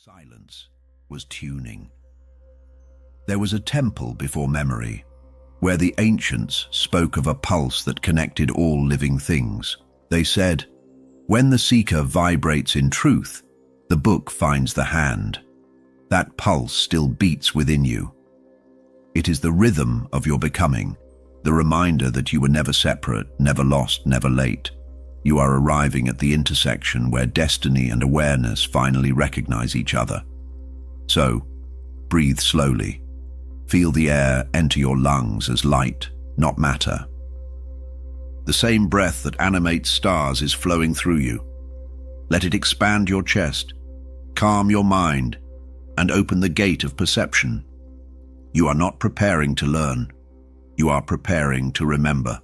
Silence was tuning. There was a temple before memory, where the ancients spoke of a pulse that connected all living things. They said, when the seeker vibrates in truth, the book finds the hand. That pulse still beats within you. It is the rhythm of your becoming, the reminder that you were never separate, never lost, never late. You are arriving at the intersection where destiny and awareness finally recognize each other. So, breathe slowly. Feel the air enter your lungs as light, not matter. The same breath that animates stars is flowing through you. Let it expand your chest, calm your mind, and open the gate of perception. You are not preparing to learn. You are preparing to remember.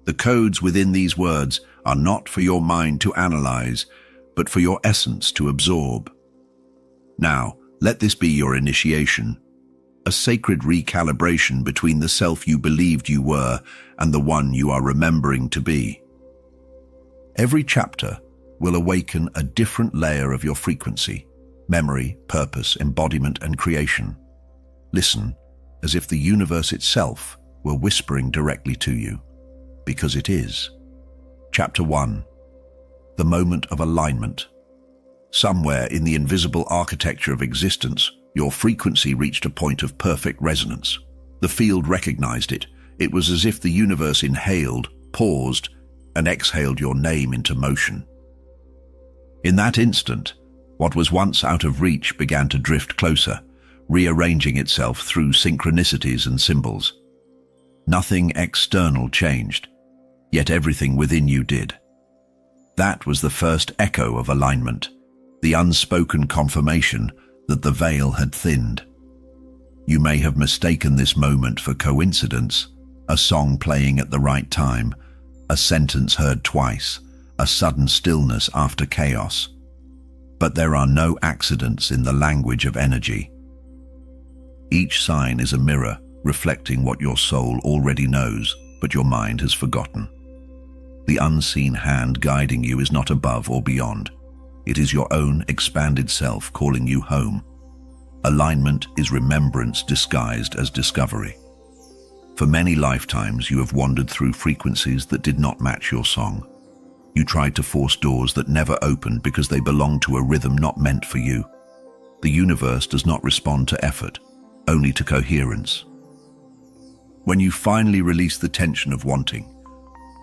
The codes within these words are not for your mind to analyze, but for your essence to absorb. Now, let this be your initiation, a sacred recalibration between the self you believed you were and the one you are remembering to be. Every chapter will awaken a different layer of your frequency, memory, purpose, embodiment, and creation. Listen, as if the universe itself were whispering directly to you, because it is. Chapter 1. The moment of alignment. Somewhere in the invisible architecture of existence, your frequency reached a point of perfect resonance. The field recognized it. It was as if the universe inhaled, paused, and exhaled your name into motion. In that instant, what was once out of reach began to drift closer, rearranging itself through synchronicities and symbols. Nothing external changed, yet everything within you did. That was the first echo of alignment, the unspoken confirmation that the veil had thinned. You may have mistaken this moment for coincidence, a song playing at the right time, a sentence heard twice, a sudden stillness after chaos. But there are no accidents in the language of energy. Each sign is a mirror reflecting what your soul already knows, but your mind has forgotten. The unseen hand guiding you is not above or beyond. It is your own expanded self calling you home. Alignment is remembrance disguised as discovery. For many lifetimes you have wandered through frequencies that did not match your song. You tried to force doors that never opened because they belonged to a rhythm not meant for you. The universe does not respond to effort, only to coherence. When you finally release the tension of wanting,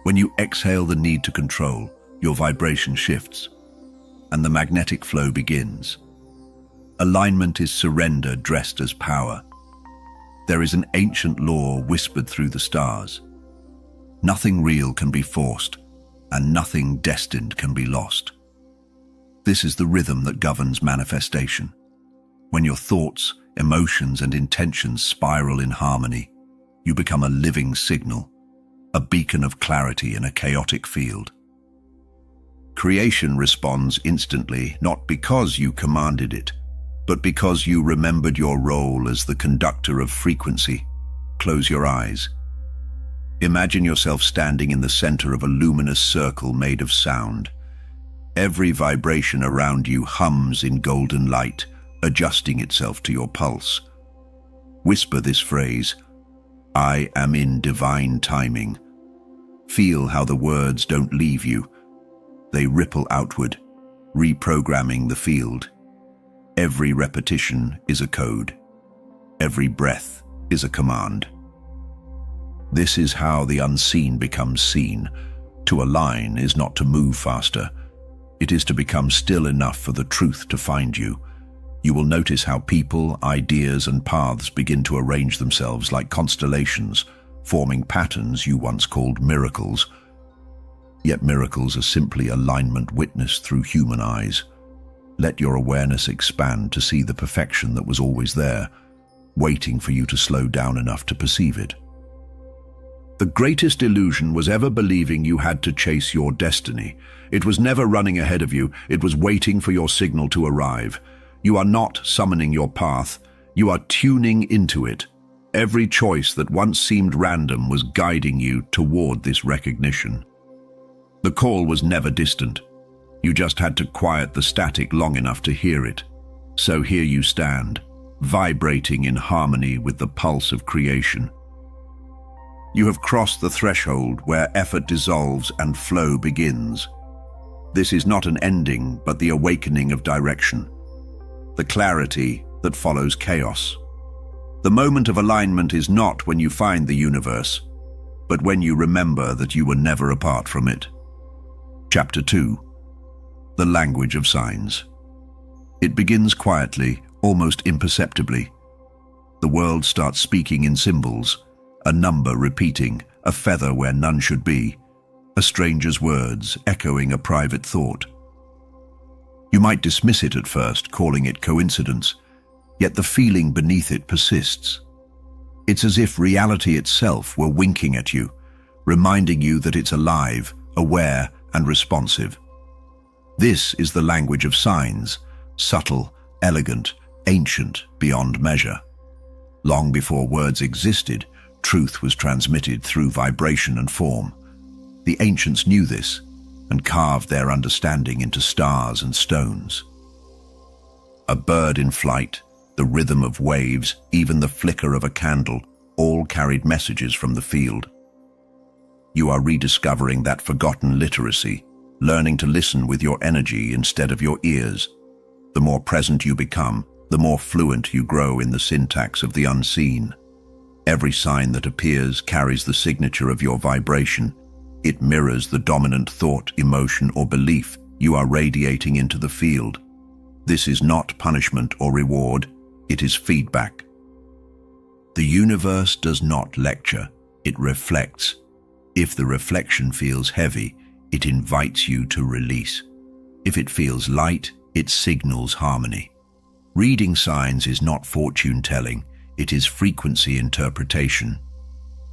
when you exhale the need to control, your vibration shifts, and the magnetic flow begins. Alignment is surrender dressed as power. There is an ancient law whispered through the stars. Nothing real can be forced, and nothing destined can be lost. This is the rhythm that governs manifestation. When your thoughts, emotions, and intentions spiral in harmony, you become a living signal, a beacon of clarity in a chaotic field. Creation responds instantly, not because you commanded it, but because you remembered your role as the conductor of frequency. Close your eyes. Imagine yourself standing in the center of a luminous circle made of sound. Every vibration around you hums in golden light, adjusting itself to your pulse. Whisper this phrase, "I am in divine timing." Feel how the words don't leave you. They ripple outward, reprogramming the field. Every repetition is a code. Every breath is a command. This is how the unseen becomes seen. To align is not to move faster. It is to become still enough for the truth to find you. You will notice how people, ideas, and paths begin to arrange themselves like constellations, forming patterns you once called miracles. Yet miracles are simply alignment witnessed through human eyes. Let your awareness expand to see the perfection that was always there, waiting for you to slow down enough to perceive it. The greatest illusion was ever believing you had to chase your destiny. It was never running ahead of you, it was waiting for your signal to arrive. You are not summoning your path, you are tuning into it. Every choice that once seemed random was guiding you toward this recognition. The call was never distant. You just had to quiet the static long enough to hear it. So here you stand, vibrating in harmony with the pulse of creation. You have crossed the threshold where effort dissolves and flow begins. This is not an ending, but the awakening of direction, the clarity that follows chaos. The moment of alignment is not when you find the universe, but when you remember that you were never apart from it. Chapter 2. The Language of Signs. It begins quietly, almost imperceptibly. The world starts speaking in symbols, a number repeating, a feather where none should be, a stranger's words echoing a private thought. You might dismiss it at first, calling it coincidence, yet the feeling beneath it persists. It's as if reality itself were winking at you, reminding you that it's alive, aware, and responsive. This is the language of signs, subtle, elegant, ancient, beyond measure. Long before words existed, truth was transmitted through vibration and form. The ancients knew this and carved their understanding into stars and stones. A bird in flight, the rhythm of waves, even the flicker of a candle, all carried messages from the field. You are rediscovering that forgotten literacy, learning to listen with your energy instead of your ears. The more present you become, the more fluent you grow in the syntax of the unseen. Every sign that appears carries the signature of your vibration. It mirrors the dominant thought, emotion, or belief you are radiating into the field. This is not punishment or reward, it is feedback. The universe does not lecture, it reflects. If the reflection feels heavy, it invites you to release. If it feels light, it signals harmony. Reading signs is not fortune-telling, it is frequency interpretation.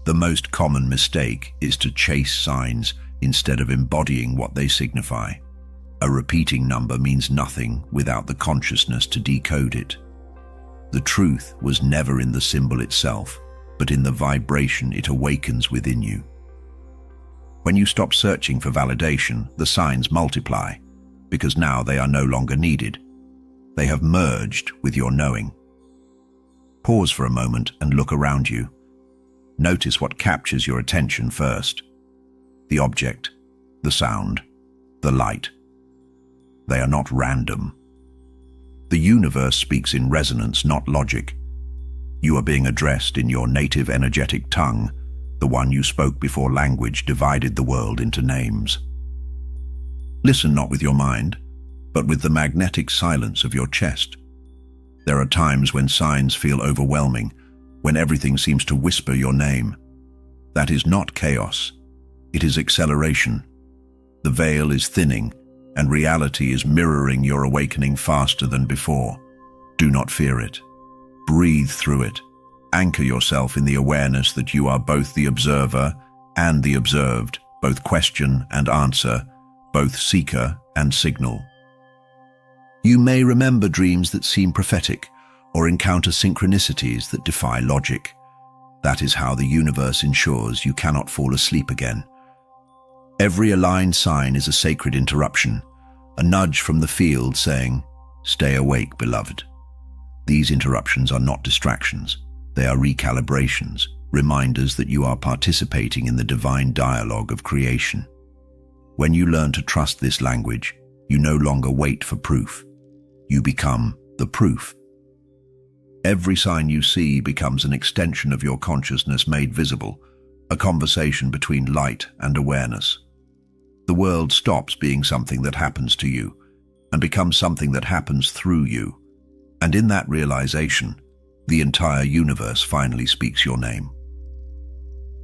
The most common mistake is to chase signs instead of embodying what they signify. A repeating number means nothing without the consciousness to decode it. The truth was never in the symbol itself, but in the vibration it awakens within you. When you stop searching for validation, the signs multiply, because now they are no longer needed. They have merged with your knowing. Pause for a moment and look around you. Notice what captures your attention first. The object, the sound, the light. They are not random. The universe speaks in resonance, not logic. You are being addressed in your native energetic tongue, the one you spoke before language divided the world into names. Listen not with your mind, but with the magnetic silence of your chest. There are times when signs feel overwhelming, when everything seems to whisper your name. That is not chaos, it is acceleration. The veil is thinning, and reality is mirroring your awakening faster than before. Do not fear it. Breathe through it. Anchor yourself in the awareness that you are both the observer and the observed, both question and answer, both seeker and signal. You may remember dreams that seem prophetic, or encounter synchronicities that defy logic. That is how the universe ensures you cannot fall asleep again. Every aligned sign is a sacred interruption, a nudge from the field saying, "Stay awake, beloved." These interruptions are not distractions. They are recalibrations, reminders that you are participating in the divine dialogue of creation. When you learn to trust this language, you no longer wait for proof. You become the proof. Every sign you see becomes an extension of your consciousness made visible, a conversation between light and awareness. The world stops being something that happens to you and becomes something that happens through you. And in that realization, the entire universe finally speaks your name.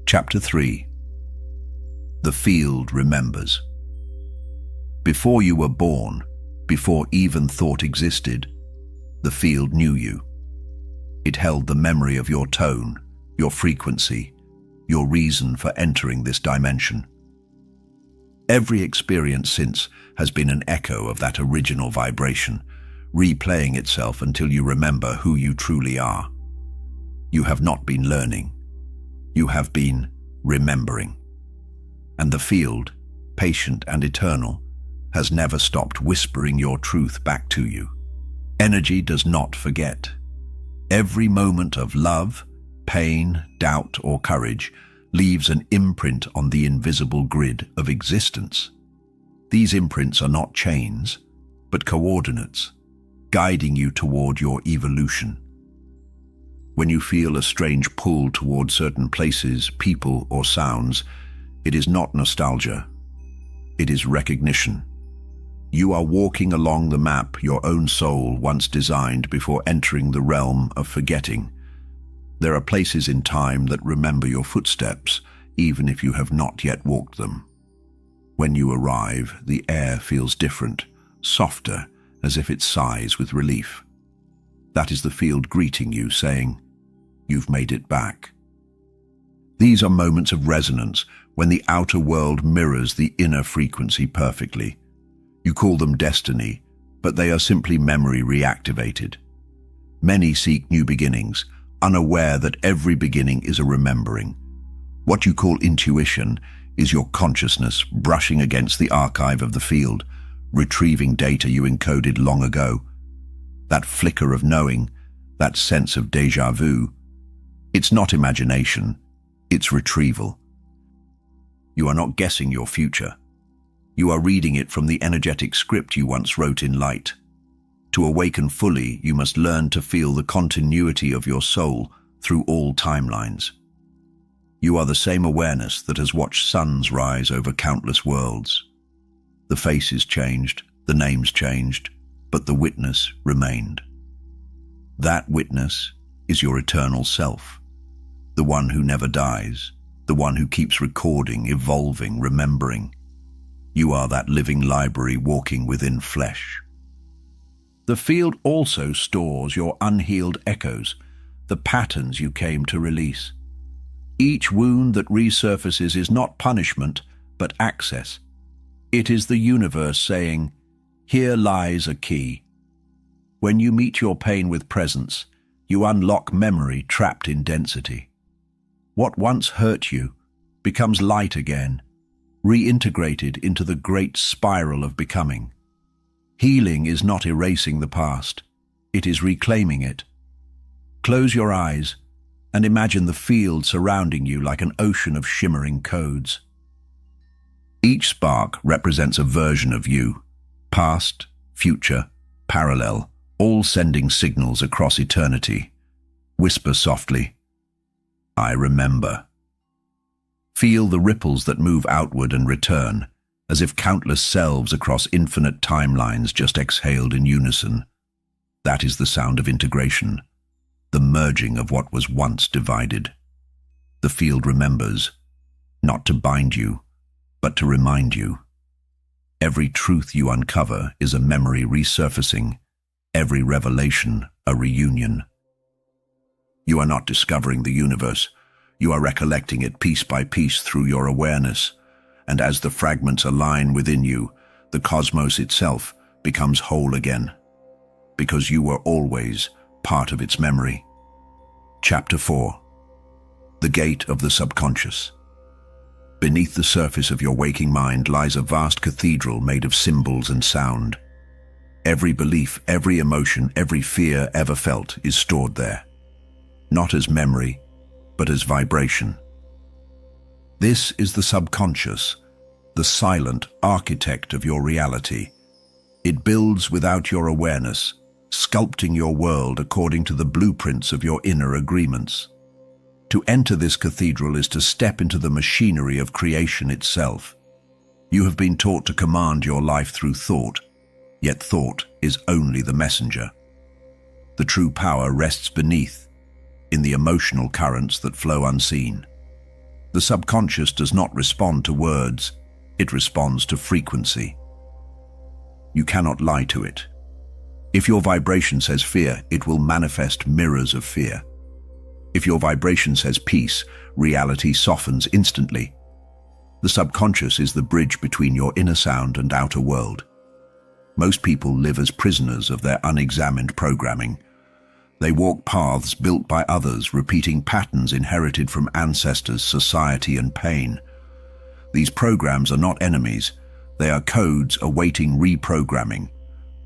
Chapter 3. The field remembers. Before you were born, before even thought existed, the field knew you. It held the memory of your tone, your frequency, your reason for entering this dimension. Every experience since has been an echo of that original vibration, replaying itself until you remember who you truly are. You have not been learning. You have been remembering. And the field, patient and eternal, has never stopped whispering your truth back to you. Energy does not forget. Every moment of love, pain, doubt, or courage leaves an imprint on the invisible grid of existence. These imprints are not chains, but coordinates, guiding you toward your evolution. When you feel a strange pull toward certain places, people, or sounds, it is not nostalgia. It is recognition. You are walking along the map your own soul once designed before entering the realm of forgetting. There are places in time that remember your footsteps, even if you have not yet walked them. When you arrive, the air feels different, softer, as if it sighs with relief. That is the field greeting you, saying, "You've made it back." These are moments of resonance when the outer world mirrors the inner frequency perfectly. You call them destiny, but they are simply memory reactivated. Many seek new beginnings, unaware that every beginning is a remembering. What you call intuition is your consciousness brushing against the archive of the field, retrieving data you encoded long ago. That flicker of knowing, that sense of déjà vu, it's not imagination, it's retrieval. You are not guessing your future. You are reading it from the energetic script you once wrote in light. To awaken fully, you must learn to feel the continuity of your soul through all timelines. You are the same awareness that has watched suns rise over countless worlds. The faces changed, the names changed, but the witness remained. That witness is your eternal self, the one who never dies, the one who keeps recording, evolving, remembering. You are that living library walking within flesh. The field also stores your unhealed echoes, the patterns you came to release. Each wound that resurfaces is not punishment, but access. It is the universe saying, "Here lies a key." When you meet your pain with presence, you unlock memory trapped in density. What once hurt you becomes light again, reintegrated into the great spiral of becoming. Healing is not erasing the past, it is reclaiming it. Close your eyes and imagine the field surrounding you like an ocean of shimmering codes. Each spark represents a version of you, past, future, parallel, all sending signals across eternity. Whisper softly, "I remember." Feel the ripples that move outward and return, as if countless selves across infinite timelines just exhaled in unison. That is the sound of integration, the merging of what was once divided. The field remembers, not to bind you, but to remind you. Every truth you uncover is a memory resurfacing, every revelation a reunion. You are not discovering the universe, you are recollecting it piece by piece through your awareness, and as the fragments align within you, the cosmos itself becomes whole again, because you were always part of its memory. Chapter 4. The Gate of the Subconscious. Beneath the surface of your waking mind lies a vast cathedral made of symbols and sound. Every belief, every emotion, every fear ever felt is stored there, not as memory, but as vibration. This is the subconscious, the silent architect of your reality. It builds without your awareness, sculpting your world according to the blueprints of your inner agreements. To enter this cathedral is to step into the machinery of creation itself. You have been taught to command your life through thought, yet thought is only the messenger. The true power rests beneath, in the emotional currents that flow unseen. The subconscious does not respond to words, it responds to frequency. You cannot lie to it. If your vibration says fear, it will manifest mirrors of fear. If your vibration says peace, reality softens instantly. The subconscious is the bridge between your inner sound and outer world. Most people live as prisoners of their unexamined programming. They walk paths built by others, repeating patterns inherited from ancestors, society, and pain. These programs are not enemies, they are codes awaiting reprogramming.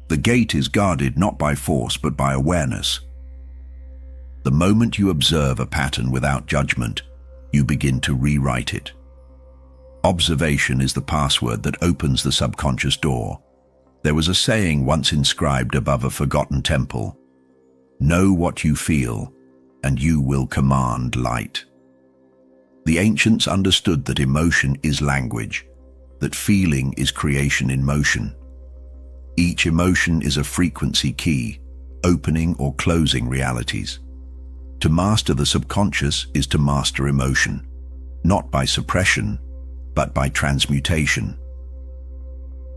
The gate is guarded not by force but by awareness. The moment you observe a pattern without judgment, you begin to rewrite it. Observation is the password that opens the subconscious door. There was a saying once inscribed above a forgotten temple: "Know what you feel, and you will command light." The ancients understood that emotion is language, that feeling is creation in motion. Each emotion is a frequency key, opening or closing realities. To master the subconscious is to master emotion, not by suppression, but by transmutation.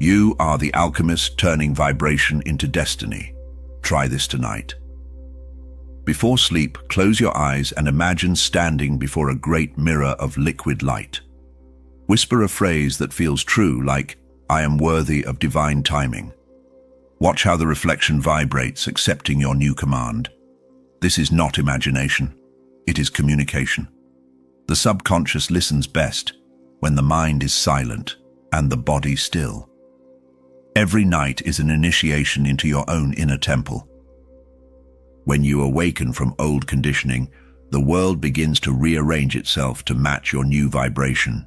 You are the alchemist turning vibration into destiny. Try this tonight. Before sleep, close your eyes and imagine standing before a great mirror of liquid light. Whisper a phrase that feels true, like, "I am worthy of divine timing." Watch how the reflection vibrates, accepting your new command. This is not imagination. It is communication. The subconscious listens best when the mind is silent and the body still. Every night is an initiation into your own inner temple. When you awaken from old conditioning, the world begins to rearrange itself to match your new vibration.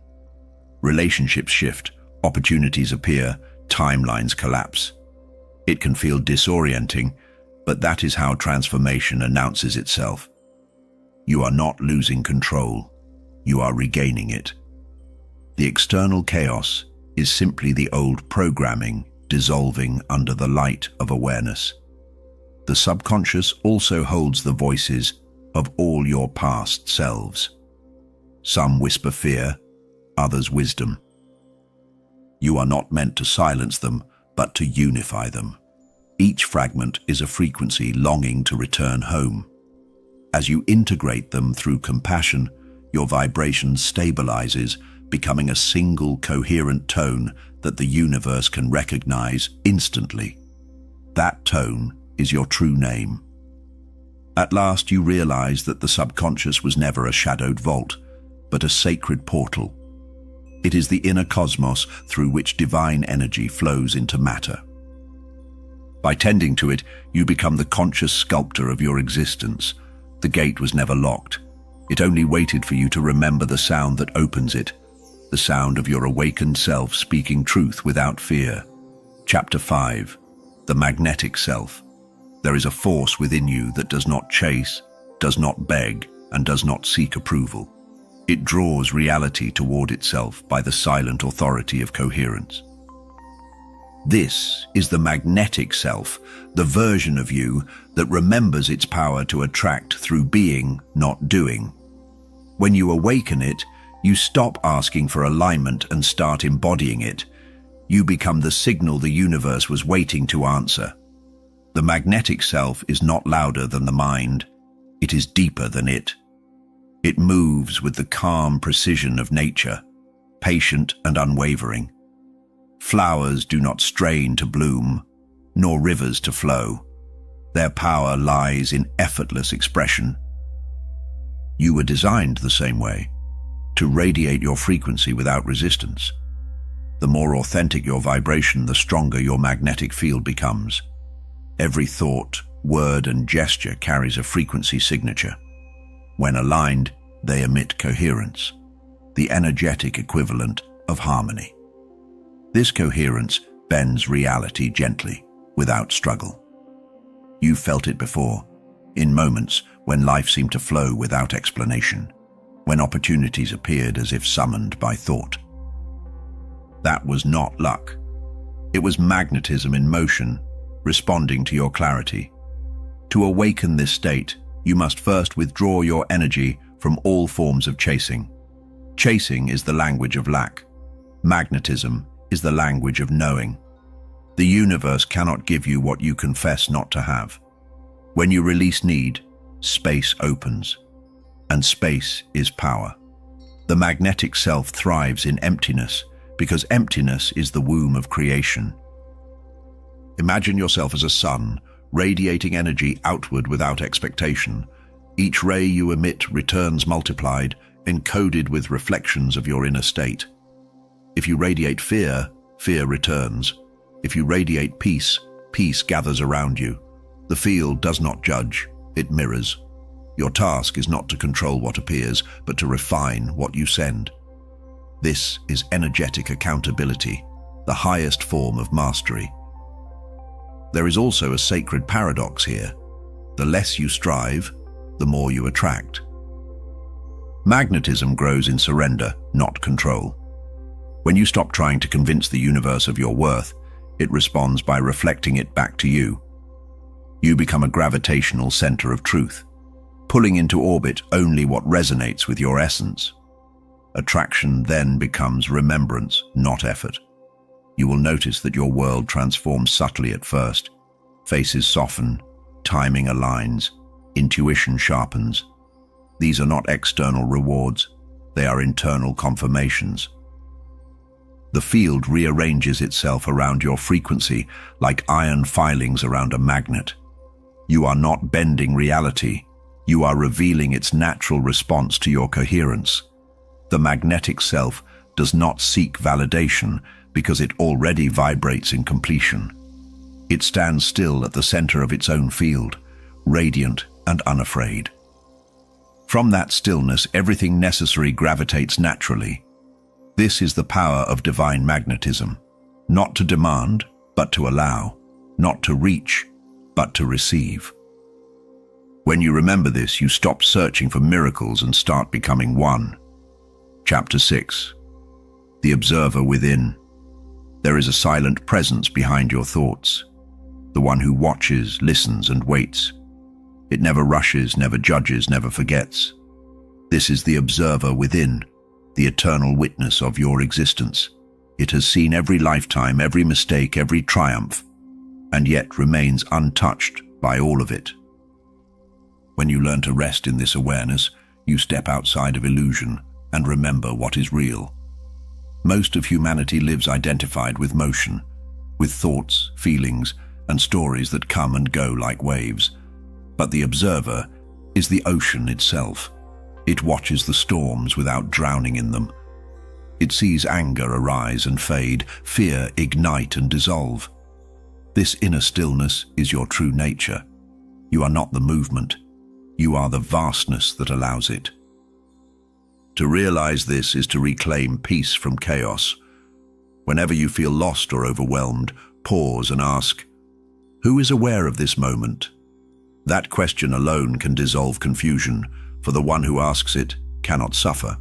Relationships shift, opportunities appear, timelines collapse. It can feel disorienting, but that is how transformation announces itself. You are not losing control, you are regaining it. The external chaos is simply the old programming dissolving under the light of awareness. The subconscious also holds the voices of all your past selves. Some whisper fear, others wisdom. You are not meant to silence them, but to unify them. Each fragment is a frequency longing to return home. As you integrate them through compassion, your vibration stabilizes, becoming a single coherent tone that the universe can recognize instantly. That tone is your true name. At last you realize that the subconscious was never a shadowed vault, but a sacred portal. It is the inner cosmos through which divine energy flows into matter. By tending to it, you become the conscious sculptor of your existence. The gate was never locked. It only waited for you to remember the sound that opens it, the sound of your awakened self speaking truth without fear. Chapter 5. The Magnetic Self. There is a force within you that does not chase, does not beg, and does not seek approval. It draws reality toward itself by the silent authority of coherence. This is the magnetic self, the version of you that remembers its power to attract through being, not doing. When you awaken it, you stop asking for alignment and start embodying it. You become the signal the universe was waiting to answer. The magnetic self is not louder than the mind. It is deeper than it. It moves with the calm precision of nature, patient and unwavering. Flowers do not strain to bloom, nor rivers to flow. Their power lies in effortless expression. You were designed the same way, to radiate your frequency without resistance. The more authentic your vibration, the stronger your magnetic field becomes. Every thought, word, and gesture carries a frequency signature. When aligned, they emit coherence, the energetic equivalent of harmony. This coherence bends reality gently, without struggle. You've felt it before, in moments when life seemed to flow without explanation, when opportunities appeared as if summoned by thought. That was not luck. It was magnetism in motion, responding to your clarity. To awaken this state, you must first withdraw your energy from all forms of chasing. Chasing is the language of lack. Magnetism is the language of knowing. The universe cannot give you what you confess not to have. When you release need, space opens, and space is power. The magnetic self thrives in emptiness because emptiness is the womb of creation. Imagine yourself as a sun, radiating energy outward without expectation. Each ray you emit returns multiplied, encoded with reflections of your inner state. If you radiate fear, fear returns. If you radiate peace, Peace gathers around you. The field does not judge, it mirrors. Your task is not to control what appears, but to refine what you send. This is energetic accountability, the highest form of mastery. There is also a sacred paradox here. The less you strive, the more you attract. Magnetism grows in surrender, not control. When you stop trying to convince the universe of your worth, it responds by reflecting it back to you. You become a gravitational center of truth, pulling into orbit only what resonates with your essence. Attraction then becomes remembrance, not effort. You will notice that your world transforms subtly at first. Faces soften, timing aligns, intuition sharpens. These are not external rewards, they are internal confirmations. The field rearranges itself around your frequency like iron filings around a magnet. You are not bending reality, you are revealing its natural response to your coherence. The magnetic self does not seek validation because it already vibrates in completion. It stands still at the center of its own field, radiant and unafraid. From that stillness, everything necessary gravitates naturally. This is the power of divine magnetism. Not to demand, but to allow. Not to reach, but to receive. When you remember this, you stop searching for miracles and start becoming one. Chapter 6. The Observer Within. There is a silent presence behind your thoughts. The one who watches, listens, and waits. It never rushes, never judges, never forgets. This is the observer within, the eternal witness of your existence. It has seen every lifetime, every mistake, every triumph, and yet remains untouched by all of it. When you learn to rest in this awareness, you step outside of illusion and remember what is real. Most of humanity lives identified with motion, with thoughts, feelings, and stories that come and go like waves. But the observer is the ocean itself. It watches the storms without drowning in them. It sees anger arise and fade, fear ignite and dissolve. This inner stillness is your true nature. You are not the movement. You are the vastness that allows it. To realize this is to reclaim peace from chaos. Whenever you feel lost or overwhelmed, pause and ask, who is aware of this moment? That question alone can dissolve confusion, for the one who asks it cannot suffer.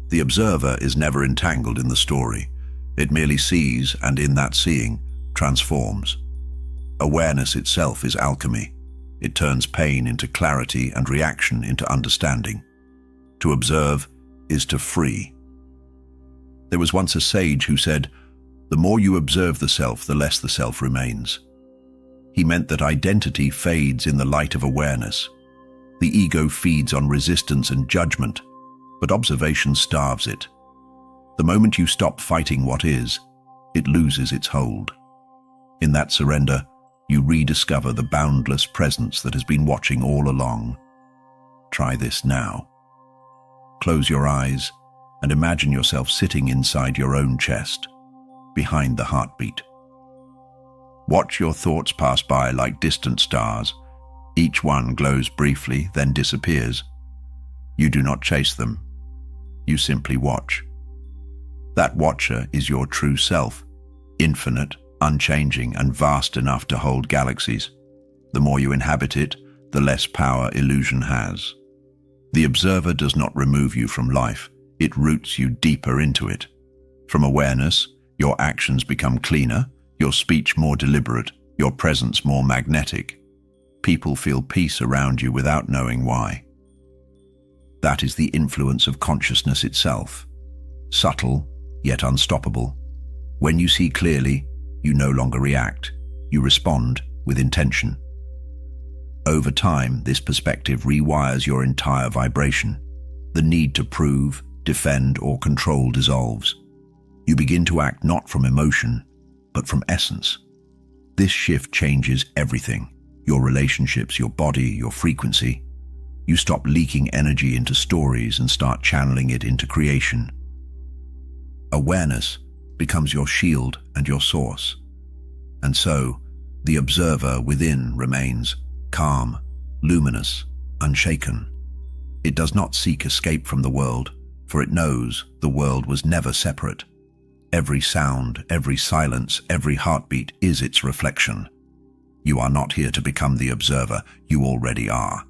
The observer is never entangled in the story. It merely sees, and in that seeing, transforms. Awareness itself is alchemy. It turns pain into clarity and reaction into understanding. To observe is to free. There was once a sage who said, "The more you observe the self, the less the self remains." He meant that identity fades in the light of awareness. The ego feeds on resistance and judgment, but observation starves it. The moment you stop fighting what is, it loses its hold. In that surrender, you rediscover the boundless presence that has been watching all along. Try this now. Close your eyes and imagine yourself sitting inside your own chest, behind the heartbeat. Watch your thoughts pass by like distant stars. Each one glows briefly, then disappears. You do not chase them. You simply watch. That watcher is your true self, infinite, unchanging, and vast enough to hold galaxies. The more you inhabit it, the less power illusion has. The observer does not remove you from life. It roots you deeper into it. From awareness, your actions become cleaner, your speech more deliberate, your presence more magnetic. People feel peace around you without knowing why. That is the influence of consciousness itself. Subtle, yet unstoppable. When you see clearly, you no longer react. You respond with intention. Over time, this perspective rewires your entire vibration. The need to prove, defend, or control dissolves. You begin to act not from emotion, but from essence. This shift changes everything. Your relationships, your body, your frequency. You stop leaking energy into stories and start channeling it into creation. Awareness becomes your shield and your source. And so, The observer within remains calm, luminous, unshaken. It does not seek escape from the world, for it knows the world was never separate. Every sound, every silence, every heartbeat is its reflection. You are not here to become the observer, you already are.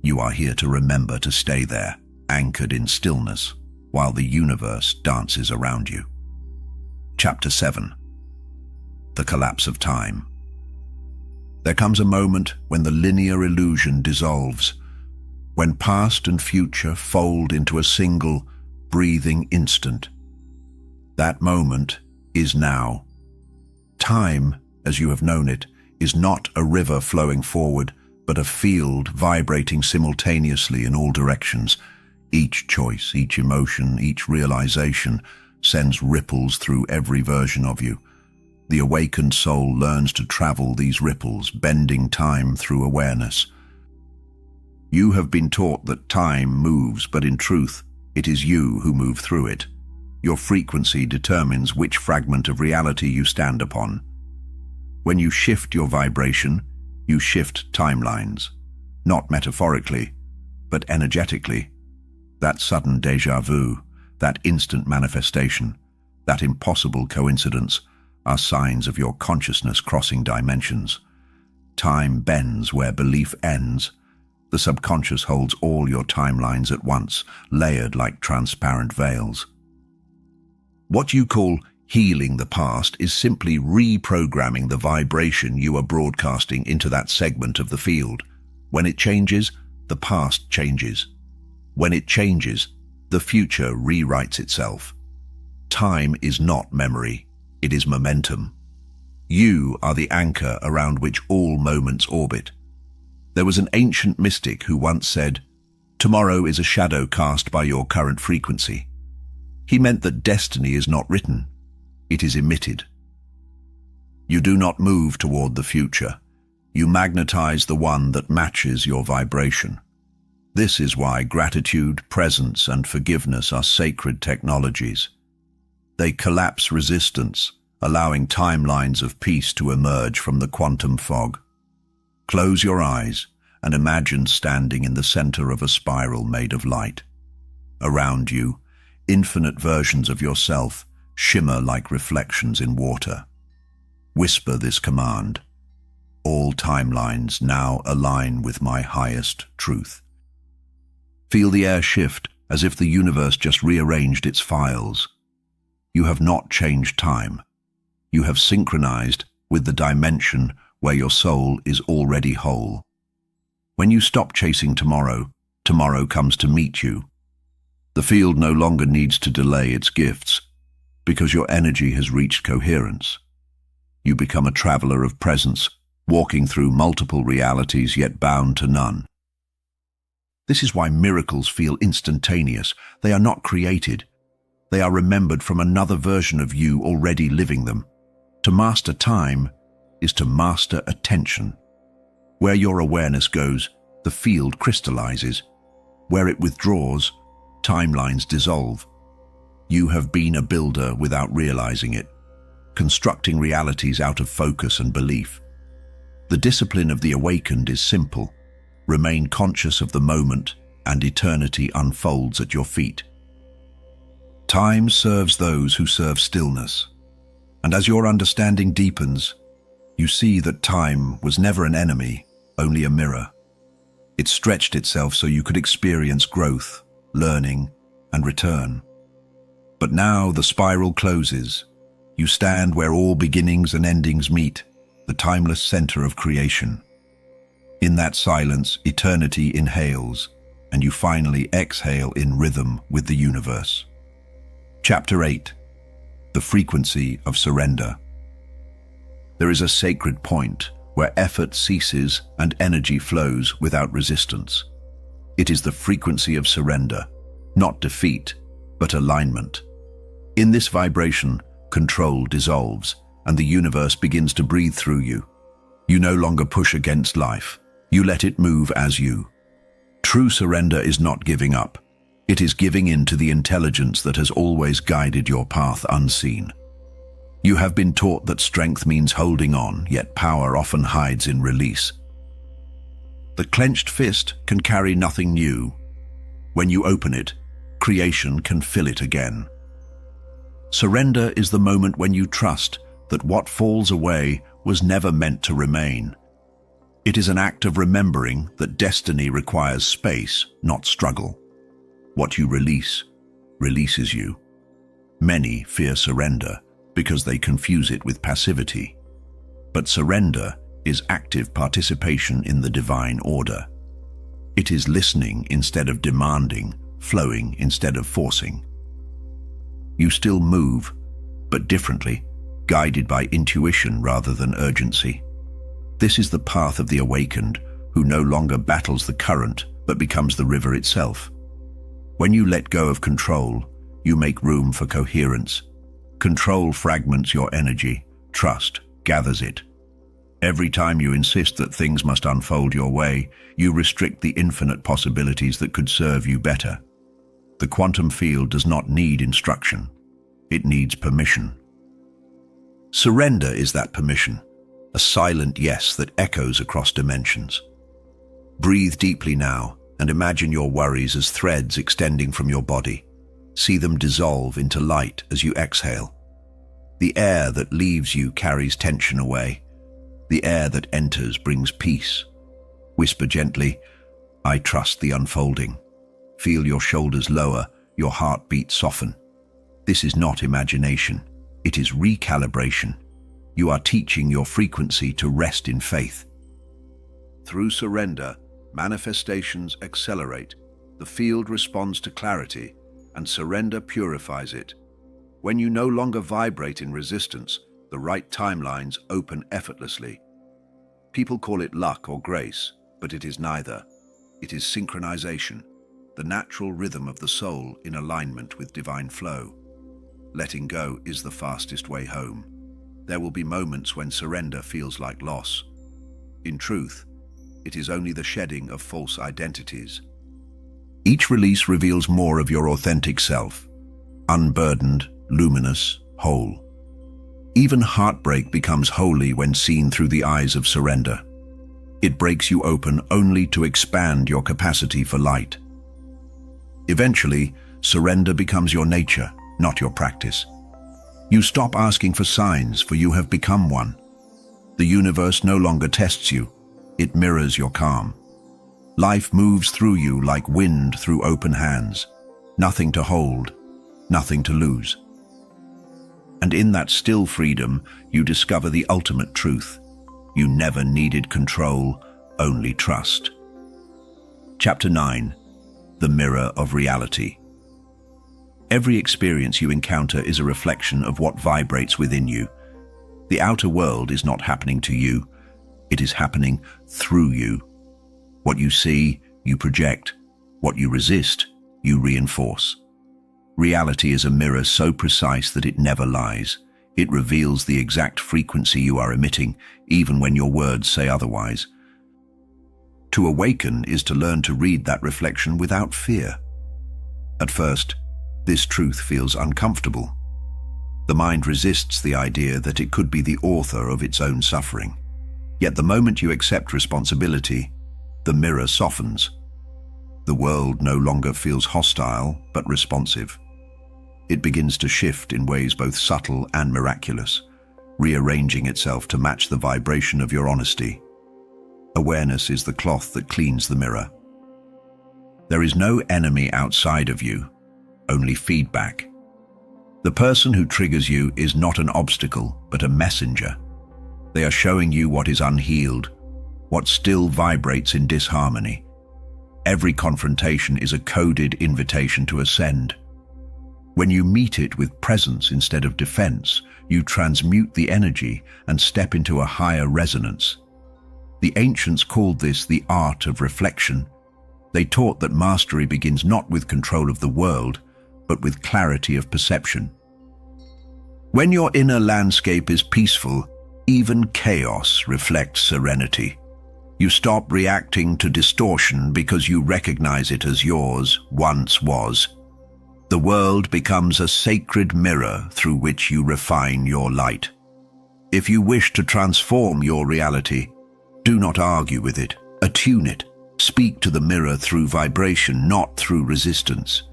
You are here to remember to stay there, anchored in stillness, while the universe dances around you. Chapter 7. The Collapse of Time. There comes a moment when the linear illusion dissolves, when past and future fold into a single, breathing instant. That moment is now. Time, as you have known it, is not a river flowing forward, but a field vibrating simultaneously in all directions. Each choice, each emotion, each realization sends ripples through every version of you. The awakened soul learns to travel these ripples, bending time through awareness. You have been taught that time moves, but in truth, it is you who move through it. Your frequency determines which fragment of reality you stand upon. When you shift your vibration, you shift timelines, not metaphorically, but energetically. That sudden déjà vu, that instant manifestation, that impossible coincidence are signs of your consciousness crossing dimensions. Time bends where belief ends. The subconscious holds all your timelines at once, layered like transparent veils. What you call healing the past is simply reprogramming the vibration you are broadcasting into that segment of the field. When it changes, the past changes. When it changes, the future rewrites itself. Time is not memory, it is momentum. You are the anchor around which all moments orbit. There was an ancient mystic who once said, "Tomorrow is a shadow cast by your current frequency." He meant that destiny is not written, it is emitted. You do not move toward the future. You magnetize the one that matches your vibration. This is why gratitude, presence, and forgiveness are sacred technologies. They collapse resistance, allowing timelines of peace to emerge from the quantum fog. Close your eyes and imagine standing in the center of a spiral made of light. Around you, infinite versions of yourself shimmer like reflections in water. Whisper this command: all timelines now align with my highest truth. Feel the air shift as if the universe just rearranged its files. You have not changed time. You have synchronized with the dimension where your soul is already whole. When you stop chasing tomorrow, tomorrow comes to meet you. The field no longer needs to delay its gifts, because your energy has reached coherence. You become a traveler of presence, walking through multiple realities yet bound to none. This is why miracles feel instantaneous. They are not created. They are remembered from another version of you already living them. To master time is to master attention. Where your awareness goes, the field crystallizes. Where it withdraws, timelines dissolve. You have been a builder without realizing it, constructing realities out of focus and belief. The discipline of the awakened is simple. Remain conscious of the moment, and eternity unfolds at your feet. Time serves those who serve stillness. And as your understanding deepens, you see that time was never an enemy, only a mirror. It stretched itself so you could experience growth, learning, and return. But now the spiral closes. You stand where all beginnings and endings meet, the timeless center of creation. In that silence, eternity inhales, and you finally exhale in rhythm with the universe. Chapter 8. The Frequency of Surrender. There is a sacred point where effort ceases and energy flows without resistance. It is the frequency of surrender, not defeat, but alignment. In this vibration, control dissolves, and the universe begins to breathe through you. You no longer push against life. You let it move as you. True surrender is not giving up. It is giving in to the intelligence that has always guided your path unseen. You have been taught that strength means holding on, yet power often hides in release. The clenched fist can carry nothing new. When you open it, creation can fill it again. Surrender is the moment when you trust that what falls away was never meant to remain. It is an act of remembering that destiny requires space, not struggle. What you release, releases you. Many fear surrender because they confuse it with passivity. But surrender is active participation in the divine order. It is listening instead of demanding, flowing instead of forcing. You still move, but differently, guided by intuition rather than urgency. This is the path of the awakened, who no longer battles the current, but becomes the river itself. When you let go of control, you make room for coherence. Control fragments your energy, trust gathers it. Every time you insist that things must unfold your way, you restrict the infinite possibilities that could serve you better. The quantum field does not need instruction. It needs permission. Surrender is that permission, a silent yes that echoes across dimensions. Breathe deeply now and imagine your worries as threads extending from your body. See them dissolve into light as you exhale. The air that leaves you carries tension away. The air that enters brings peace. Whisper gently, "I trust the unfolding." Feel your shoulders lower, your heartbeat soften. This is not imagination. It is recalibration. You are teaching your frequency to rest in faith. Through surrender, manifestations accelerate. The field responds to clarity, and surrender purifies it. When you no longer vibrate in resistance, the right timelines open effortlessly. People call it luck or grace, but it is neither. It is synchronization, the natural rhythm of the soul in alignment with divine flow. Letting go is the fastest way home. There will be moments when surrender feels like loss. In truth, it is only the shedding of false identities. Each release reveals more of your authentic self, unburdened, luminous, whole. Even heartbreak becomes holy when seen through the eyes of surrender. It breaks you open only to expand your capacity for light. Eventually, surrender becomes your nature, not your practice. You stop asking for signs, for you have become one. The universe no longer tests you, it mirrors your calm. Life moves through you like wind through open hands. Nothing to hold, nothing to lose. And in that still freedom, you discover the ultimate truth. You never needed control, only trust. Chapter 9. The Mirror of Reality. Every experience you encounter is a reflection of what vibrates within you. The outer world is not happening to you. It is happening through you. What you see, you project. What you resist, you reinforce. Reality is a mirror so precise that it never lies. It reveals the exact frequency you are emitting, even when your words say otherwise. To awaken is to learn to read that reflection without fear. At first, this truth feels uncomfortable. The mind resists the idea that it could be the author of its own suffering. Yet the moment you accept responsibility, the mirror softens. The world no longer feels hostile, but responsive. It begins to shift in ways both subtle and miraculous, rearranging itself to match the vibration of your honesty. Awareness is the cloth that cleans the mirror. There is no enemy outside of you, only feedback. The person who triggers you is not an obstacle, but a messenger. They are showing you what is unhealed, what still vibrates in disharmony. Every confrontation is a coded invitation to ascend. When you meet it with presence instead of defense, you transmute the energy and step into a higher resonance. The ancients called this the art of reflection. They taught that mastery begins not with control of the world, but with clarity of perception. When your inner landscape is peaceful, even chaos reflects serenity. You stop reacting to distortion because you recognize it as yours once was. The world becomes a sacred mirror through which you refine your light. If you wish to transform your reality, do not argue with it, attune it. Speak to the mirror through vibration, not through resistance.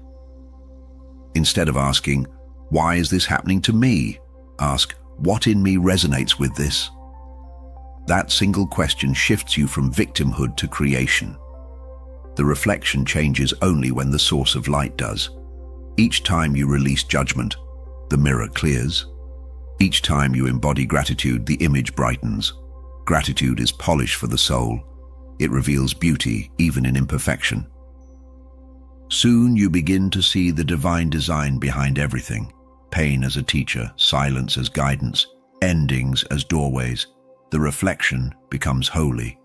Instead of asking, "Why is this happening to me?" ask, "What in me resonates with this?" That single question shifts you from victimhood to creation. The reflection changes only when the source of light does. Each time you release judgment, the mirror clears. Each time you embody gratitude, the image brightens. Gratitude is polish for the soul. It reveals beauty even in imperfection. Soon you begin to see the divine design behind everything. Pain as a teacher, silence as guidance, endings as doorways. The reflection becomes holy.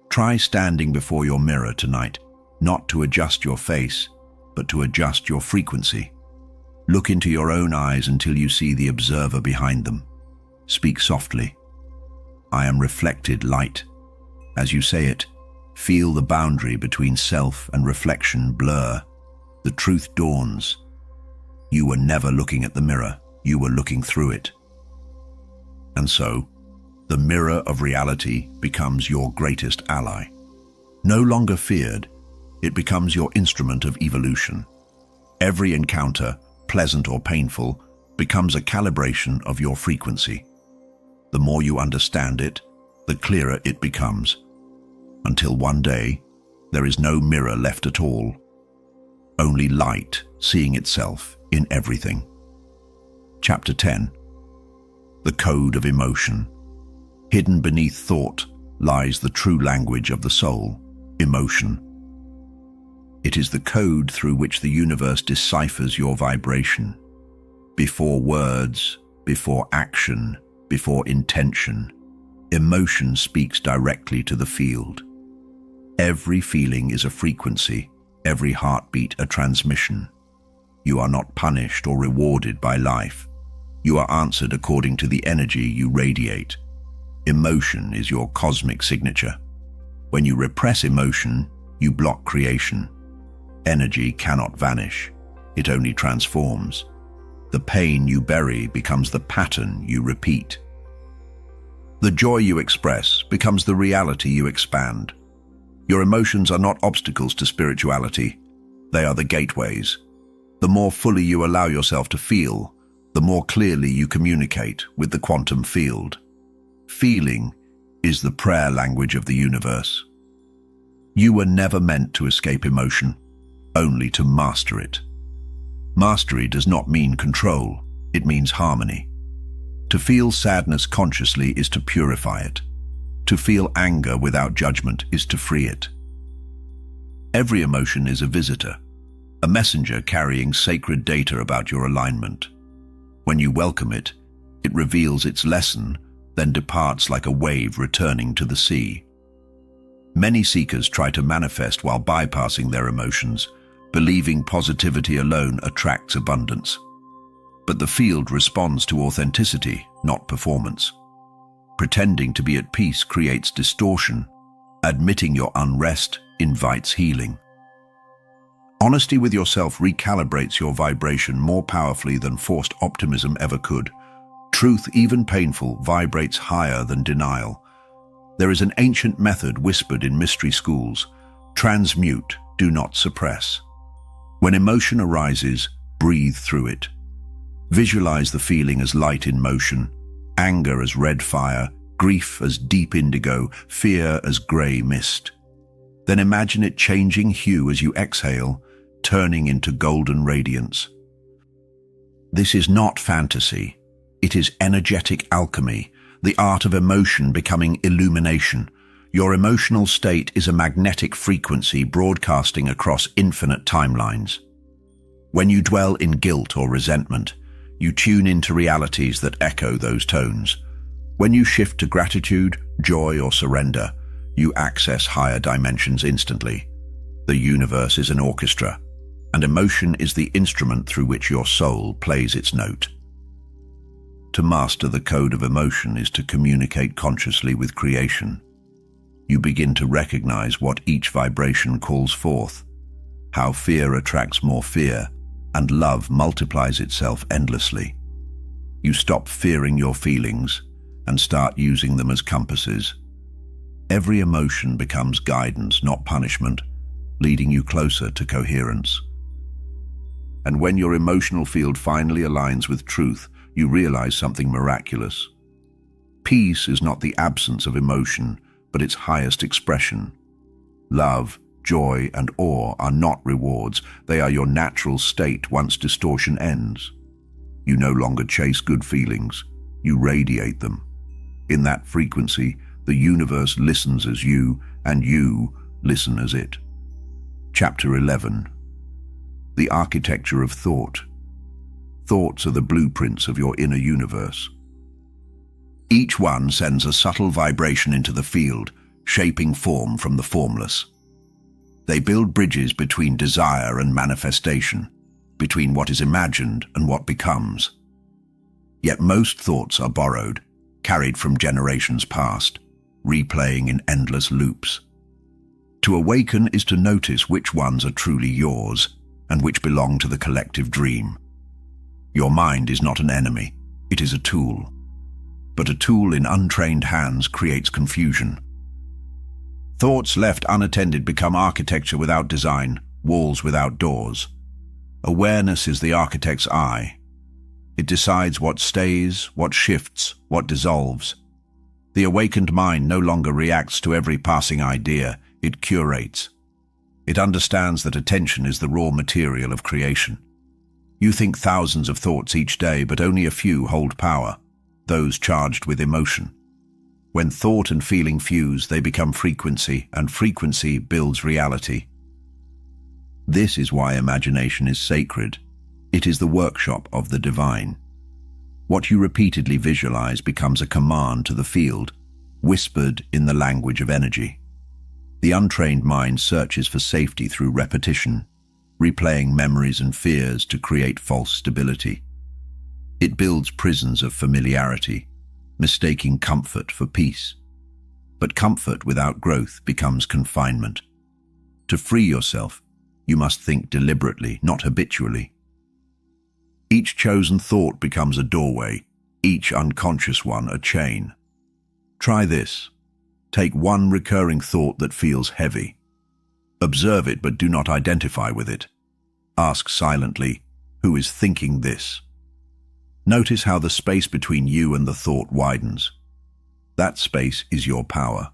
Try standing before your mirror tonight, not to adjust your face, but to adjust your frequency. Look into your own eyes until you see the observer behind them. Speak softly. "I am reflected light." As you say it, feel the boundary between self and reflection blur. The truth dawns. You were never looking at the mirror, you were looking through it. And so, the mirror of reality becomes your greatest ally. No longer feared, it becomes your instrument of evolution. Every encounter, pleasant or painful, becomes a calibration of your frequency. The more you understand it, the clearer it becomes. Until one day, there is no mirror left at all. Only light seeing itself in everything. Chapter 10. The Code of Emotion. Hidden beneath thought lies the true language of the soul, emotion. It is the code through which the universe deciphers your vibration. Before words, before action, before intention, emotion speaks directly to the field. Every feeling is a frequency, every heartbeat a transmission. You are not punished or rewarded by life. You are answered according to the energy you radiate. Emotion is your cosmic signature. When you repress emotion, you block creation. Energy cannot vanish. It only transforms. The pain you bury becomes the pattern you repeat. The joy you express becomes the reality you expand. Your emotions are not obstacles to spirituality. They are the gateways. The more fully you allow yourself to feel, the more clearly you communicate with the quantum field. Feeling is the prayer language of the universe. You were never meant to escape emotion, only to master it. Mastery does not mean control, it means harmony. To feel sadness consciously is to purify it. To feel anger without judgment is to free it. Every emotion is a visitor, a messenger carrying sacred data about your alignment. When you welcome it, it reveals its lesson, then departs like a wave returning to the sea. Many seekers try to manifest while bypassing their emotions, believing positivity alone attracts abundance. But the field responds to authenticity, not performance. Pretending to be at peace creates distortion. Admitting your unrest invites healing. Honesty with yourself recalibrates your vibration more powerfully than forced optimism ever could. Truth, even painful, vibrates higher than denial. There is an ancient method whispered in mystery schools: transmute, do not suppress. When emotion arises, breathe through it. Visualize the feeling as light in motion, anger as red fire, grief as deep indigo, fear as grey mist. Then imagine it changing hue as you exhale, turning into golden radiance. This is not fantasy. It is energetic alchemy, the art of emotion becoming illumination. Your emotional state is a magnetic frequency broadcasting across infinite timelines. When you dwell in guilt or resentment, you tune into realities that echo those tones. When you shift to gratitude, joy, or surrender, you access higher dimensions instantly. The universe is an orchestra, and emotion is the instrument through which your soul plays its note. To master the code of emotion is to communicate consciously with creation. You begin to recognize what each vibration calls forth, how fear attracts more fear, and love multiplies itself endlessly. You stop fearing your feelings and start using them as compasses. Every emotion becomes guidance, not punishment, leading you closer to coherence. And when your emotional field finally aligns with truth, you realize something miraculous. Peace is not the absence of emotion, but its highest expression. Love, joy, and awe are not rewards. They are your natural state once distortion ends. You no longer chase good feelings. You radiate them. In that frequency, the universe listens as you, and you listen as it. Chapter 11. The Architecture of Thought. Thoughts are the blueprints of your inner universe. Each one sends a subtle vibration into the field, shaping form from the formless. They build bridges between desire and manifestation, between what is imagined and what becomes. Yet most thoughts are borrowed, carried from generations past, replaying in endless loops. To awaken is to notice which ones are truly yours and which belong to the collective dream. Your mind is not an enemy, it is a tool. But a tool in untrained hands creates confusion. Thoughts left unattended become architecture without design, walls without doors. Awareness is the architect's eye. It decides what stays, what shifts, what dissolves. The awakened mind no longer reacts to every passing idea, it curates. It understands that attention is the raw material of creation. You think thousands of thoughts each day, but only a few hold power, those charged with emotion. When thought and feeling fuse, they become frequency, and frequency builds reality. This is why imagination is sacred. It is the workshop of the divine. What you repeatedly visualize becomes a command to the field, whispered in the language of energy. The untrained mind searches for safety through repetition, replaying memories and fears to create false stability. It builds prisons of familiarity, mistaking comfort for peace. But comfort without growth becomes confinement. To free yourself, you must think deliberately, not habitually. Each chosen thought becomes a doorway, each unconscious one a chain. Try this. Take one recurring thought that feels heavy. Observe it, but do not identify with it. Ask silently, who is thinking this? Notice how the space between you and the thought widens. That space is your power.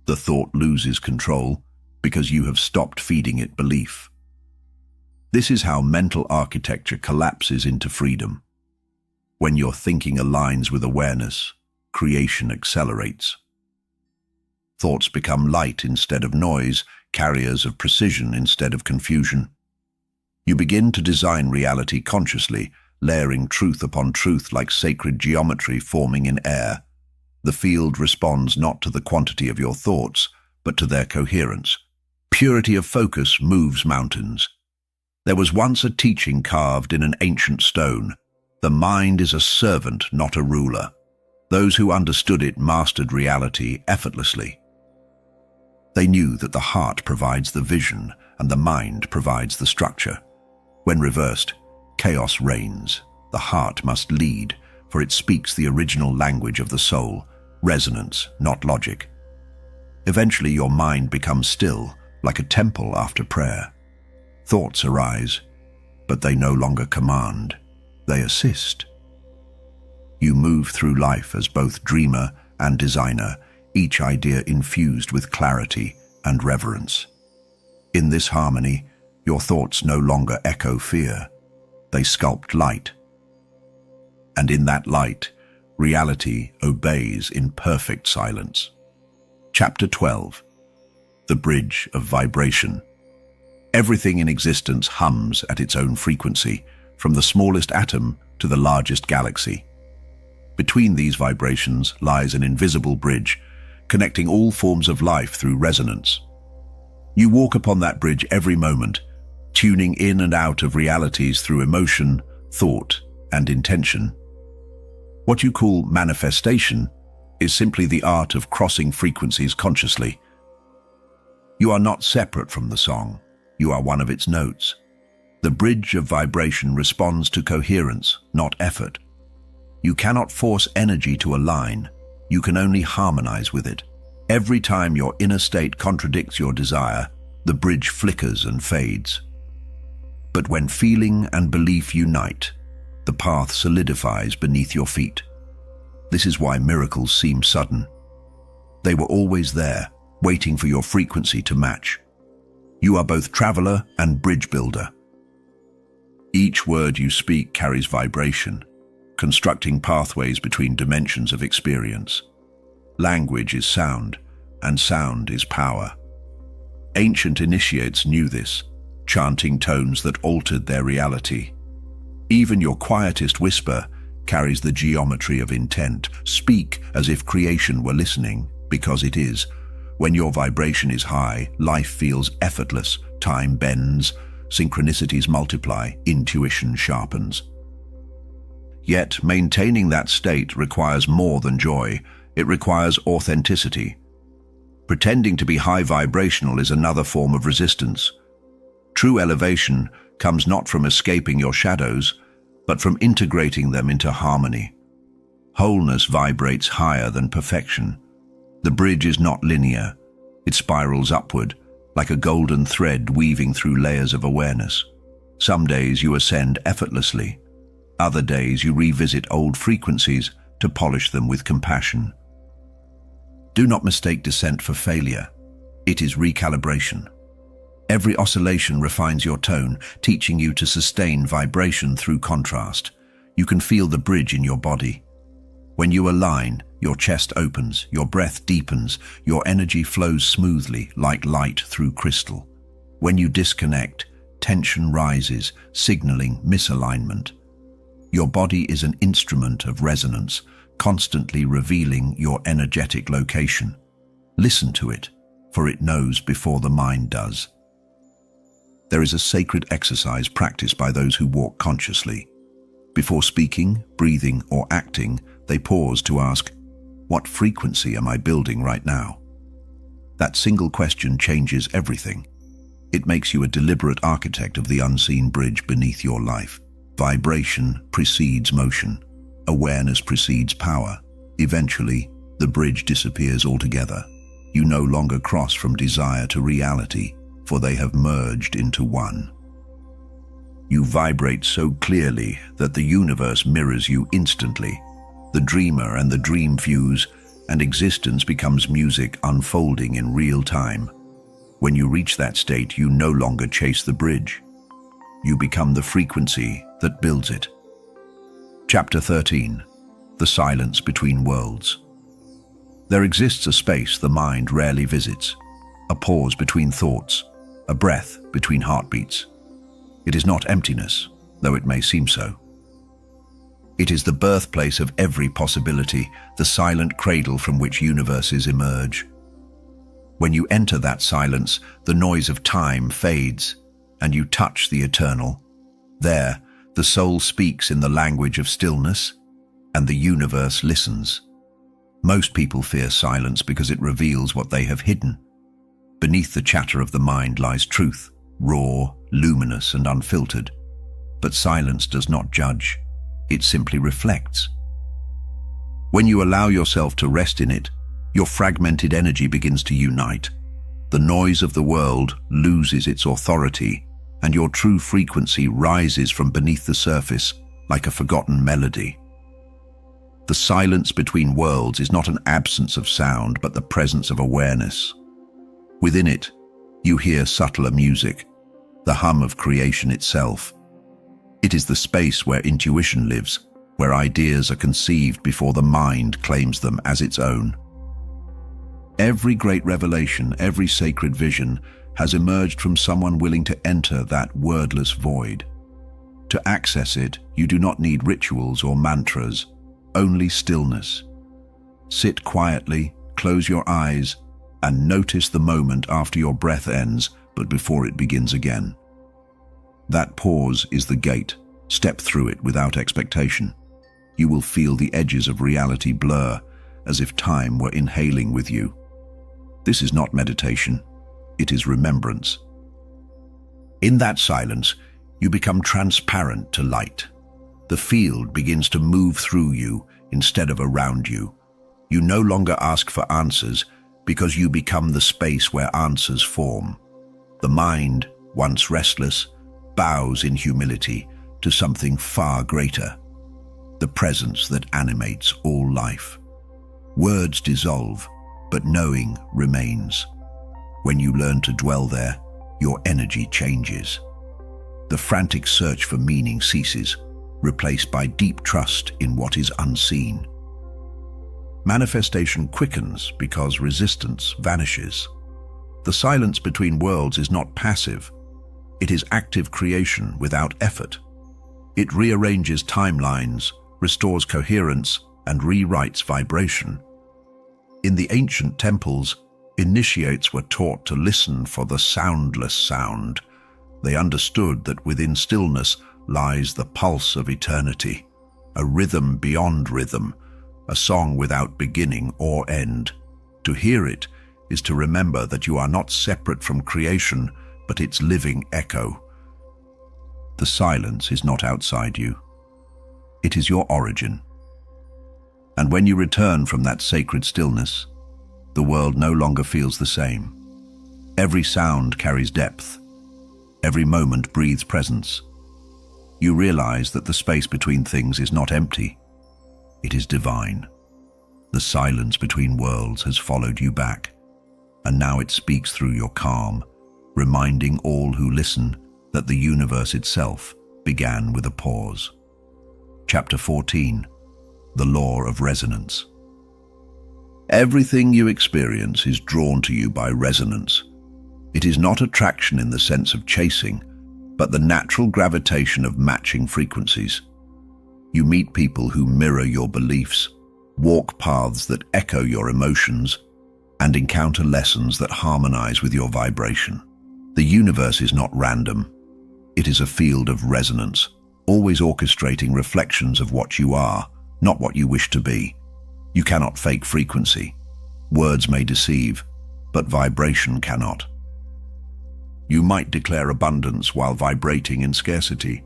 The thought loses control because you have stopped feeding it belief. This is how mental architecture collapses into freedom. When your thinking aligns with awareness, creation accelerates. Thoughts become light instead of noise, carriers of precision instead of confusion. You begin to design reality consciously, layering truth upon truth like sacred geometry forming in air. The field responds not to the quantity of your thoughts, but to their coherence. Purity of focus moves mountains. There was once a teaching carved in an ancient stone. The mind is a servant, not a ruler. Those who understood it mastered reality effortlessly. They knew that the heart provides the vision and the mind provides the structure. When reversed, chaos reigns. The heart must lead, for it speaks the original language of the soul, resonance, not logic. Eventually your mind becomes still, like a temple after prayer. Thoughts arise, but they no longer command. They assist. You move through life as both dreamer and designer, each idea infused with clarity and reverence. In this harmony, your thoughts no longer echo fear. They sculpt light. And in that light, reality obeys in perfect silence. Chapter 12. The Bridge of Vibration. Everything in existence hums at its own frequency, from the smallest atom to the largest galaxy. Between these vibrations lies an invisible bridge, connecting all forms of life through resonance. You walk upon that bridge every moment, tuning in and out of realities through emotion, thought, and intention. What you call manifestation is simply the art of crossing frequencies consciously. You are not separate from the song, you are one of its notes. The bridge of vibration responds to coherence, not effort. You cannot force energy to align. You can only harmonize with it. Every time your inner state contradicts your desire, the bridge flickers and fades. But when feeling and belief unite, the path solidifies beneath your feet. This is why miracles seem sudden. They were always there, waiting for your frequency to match. You are both traveler and bridge builder. Each word you speak carries vibration, constructing pathways between dimensions of experience. Language is sound, and sound is power. Ancient initiates knew this, chanting tones that altered their reality. Even your quietest whisper carries the geometry of intent. Speak as if creation were listening, because it is. When your vibration is high, life feels effortless, time bends, synchronicities multiply, intuition sharpens. Yet, maintaining that state requires more than joy. It requires authenticity. Pretending to be high vibrational is another form of resistance. True elevation comes not from escaping your shadows, but from integrating them into harmony. Wholeness vibrates higher than perfection. The bridge is not linear. It spirals upward, like a golden thread weaving through layers of awareness. Some days you ascend effortlessly. Other days you revisit old frequencies to polish them with compassion. Do not mistake descent for failure. It is recalibration. Every oscillation refines your tone, teaching you to sustain vibration through contrast. You can feel the bridge in your body. When you align, your chest opens, your breath deepens, your energy flows smoothly like light through crystal. When you disconnect, tension rises, signaling misalignment. Your body is an instrument of resonance, constantly revealing your energetic location. Listen to it, for it knows before the mind does. There is a sacred exercise practiced by those who walk consciously. Before speaking, breathing, or acting, they pause to ask, "What frequency am I building right now?" That single question changes everything. It makes you a deliberate architect of the unseen bridge beneath your life. Vibration precedes motion. Awareness precedes power. Eventually, the bridge disappears altogether. You no longer cross from desire to reality, for they have merged into one. You vibrate so clearly that the universe mirrors you instantly. The dreamer and the dream fuse, and existence becomes music unfolding in real time. When you reach that state, you no longer chase the bridge. You become the frequency that builds it. Chapter 13. The Silence Between Worlds. There exists a space the mind rarely visits, a pause between thoughts, a breath between heartbeats. It is not emptiness, though it may seem so. It is the birthplace of every possibility, the silent cradle from which universes emerge. When you enter that silence, the noise of time fades, and you touch the eternal. There, the soul speaks in the language of stillness, and the universe listens. Most people fear silence because it reveals what they have hidden. Beneath the chatter of the mind lies truth, raw, luminous, and unfiltered. But silence does not judge. It simply reflects. When you allow yourself to rest in it, your fragmented energy begins to unite. The noise of the world loses its authority, and your true frequency rises from beneath the surface like a forgotten melody. The silence between worlds is not an absence of sound, but the presence of awareness. Within it, you hear subtler music, the hum of creation itself. It is the space where intuition lives, where ideas are conceived before the mind claims them as its own. Every great revelation, every sacred vision has emerged from someone willing to enter that wordless void. To access it, you do not need rituals or mantras, only stillness. Sit quietly, close your eyes, and notice the moment after your breath ends, but before it begins again. That pause is the gate. Step through it without expectation. You will feel the edges of reality blur, as if time were inhaling with you. This is not meditation. It is remembrance. In that silence, You become transparent to light. The field begins to move through you instead of around you. You no longer ask for answers because you become the space where answers form. The mind, once restless, bows in humility to something far greater, the presence that animates all life. Words dissolve, but knowing remains. When you learn to dwell there, your energy changes. The frantic search for meaning ceases, replaced by deep trust in what is unseen. Manifestation quickens because resistance vanishes. The silence between worlds is not passive. It is active creation without effort. It rearranges timelines, restores coherence, and rewrites vibration. In the ancient temples, initiates were taught to listen for the soundless sound. They understood that within stillness lies the pulse of eternity, a rhythm beyond rhythm, a song without beginning or end. To hear it is to remember that you are not separate from creation, but its living echo. The silence is not outside you. It is your origin. And when you return from that sacred stillness, the world no longer feels the same. Every sound carries depth. Every moment breathes presence. You realize that the space between things is not empty. It is divine. The silence between worlds has followed you back, and now it speaks through your calm, reminding all who listen that the universe itself began with a pause. Chapter 14. The Law of Resonance. Everything you experience is drawn to you by resonance. It is not attraction in the sense of chasing, but the natural gravitation of matching frequencies. You meet people who mirror your beliefs, walk paths that echo your emotions, and encounter lessons that harmonize with your vibration. The universe is not random. It is a field of resonance, always orchestrating reflections of what you are, not what you wish to be. You cannot fake frequency. Words may deceive, but vibration cannot. You might declare abundance while vibrating in scarcity,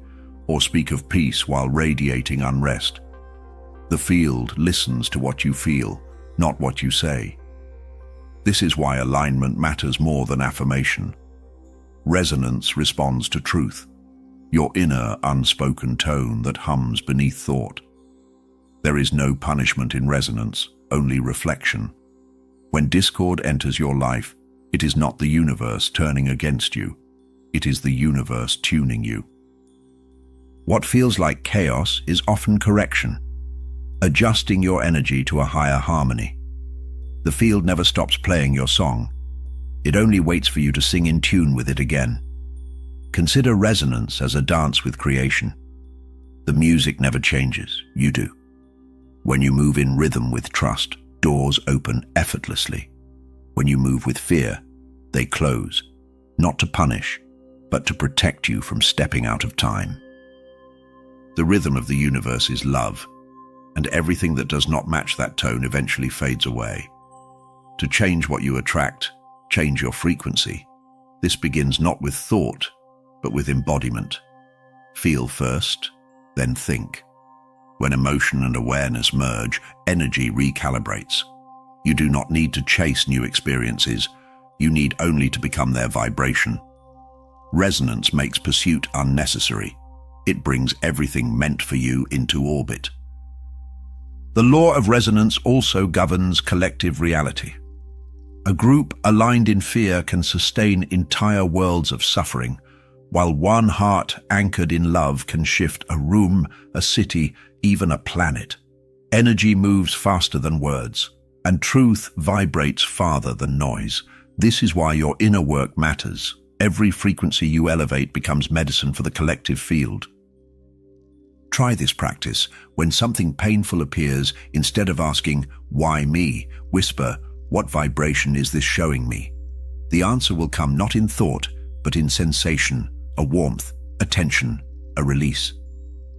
or speak of peace while radiating unrest. The field listens to what you feel, not what you say. This is why alignment matters more than affirmation. Resonance responds to truth, your inner unspoken tone that hums beneath thought. There is no punishment in resonance, only reflection. When discord enters your life, it is not the universe turning against you. It is the universe tuning you. What feels like chaos is often correction, adjusting your energy to a higher harmony. The field never stops playing your song. It only waits for you to sing in tune with it again. Consider resonance as a dance with creation. The music never changes, you do. When you move in rhythm with trust, doors open effortlessly. When you move with fear, they close, not to punish, but to protect you from stepping out of time. The rhythm of the universe is love, and everything that does not match that tone eventually fades away. To change what you attract, change your frequency. This begins not with thought, but with embodiment. Feel first, then think. When emotion and awareness merge, energy recalibrates. You do not need to chase new experiences. You need only to become their vibration. Resonance makes pursuit unnecessary. It brings everything meant for you into orbit. The law of resonance also governs collective reality. A group aligned in fear can sustain entire worlds of suffering, while one heart anchored in love can shift a room, a city, even a planet. Energy moves faster than words, and truth vibrates farther than noise. This is why your inner work matters. Every frequency you elevate becomes medicine for the collective field. Try this practice. When something painful appears, instead of asking, "Why me?" whisper, "What vibration is this showing me?" The answer will come not in thought, but in sensation, a warmth, a tension, a release.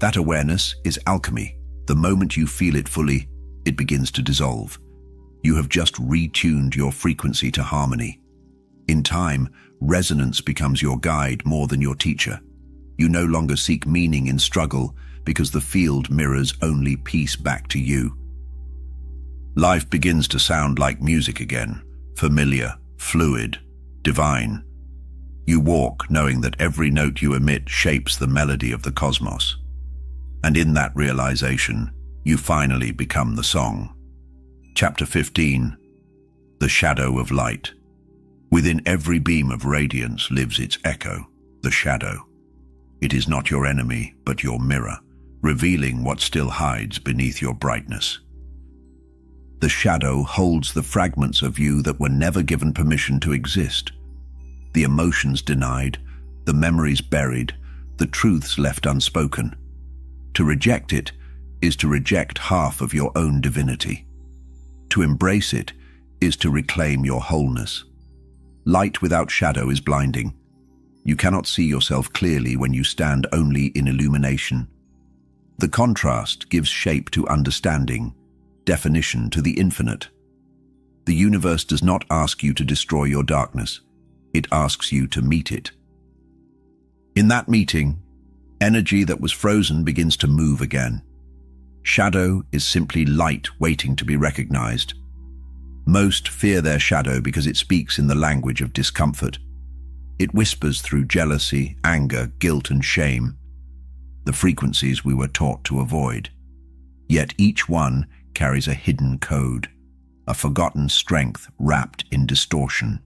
That awareness is alchemy. The moment you feel it fully, it begins to dissolve. You have just retuned your frequency to harmony. In time, resonance becomes your guide more than your teacher. You no longer seek meaning in struggle because the field mirrors only peace back to you. Life begins to sound like music again, familiar, fluid, divine. You walk knowing that every note you emit shapes the melody of the cosmos. And in that realization, you finally become the song. Chapter 15. The Shadow of Light. Within every beam of radiance lives its echo, the shadow. It is not your enemy, but your mirror, revealing what still hides beneath your brightness. The shadow holds the fragments of you that were never given permission to exist. The emotions denied, the memories buried, the truths left unspoken. To reject it is to reject half of your own divinity. To embrace it is to reclaim your wholeness. Light without shadow is blinding. You cannot see yourself clearly when you stand only in illumination. The contrast gives shape to understanding, definition to the infinite. The universe does not ask you to destroy your darkness. It asks you to meet it. In that meeting, energy that was frozen begins to move again. Shadow is simply light waiting to be recognized. Most fear their shadow because it speaks in the language of discomfort. It whispers through jealousy, anger, guilt, and shame, the frequencies we were taught to avoid. Yet each one carries a hidden code, a forgotten strength wrapped in distortion.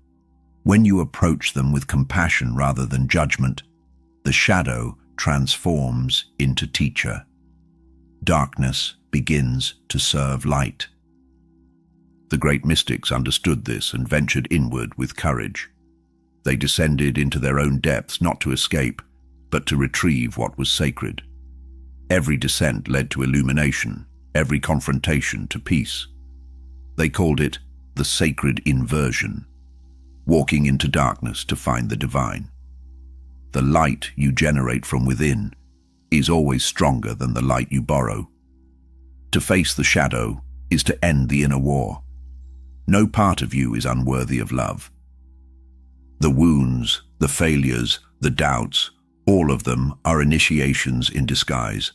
When you approach them with compassion rather than judgment, the shadow transforms into teacher. Darkness begins to serve light. The great mystics understood this and ventured inward with courage. They descended into their own depths not to escape, but to retrieve what was sacred. Every descent led to illumination, every confrontation to peace. They called it the sacred inversion, walking into darkness to find the divine. The light you generate from within is always stronger than the light you borrow. To face the shadow is to end the inner war. No part of you is unworthy of love. The wounds, the failures, the doubts, all of them are initiations in disguise.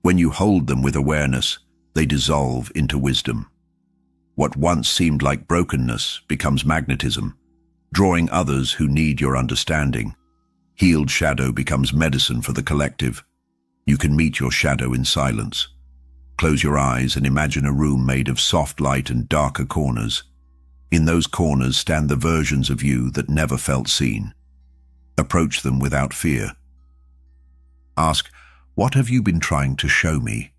When you hold them with awareness, they dissolve into wisdom. What once seemed like brokenness becomes magnetism, drawing others who need your understanding. Healed shadow becomes medicine for the collective. You can meet your shadow in silence. Close your eyes and imagine a room made of soft light and darker corners. In those corners stand the versions of you that never felt seen. Approach them without fear. Ask, "What have you been trying to show me?"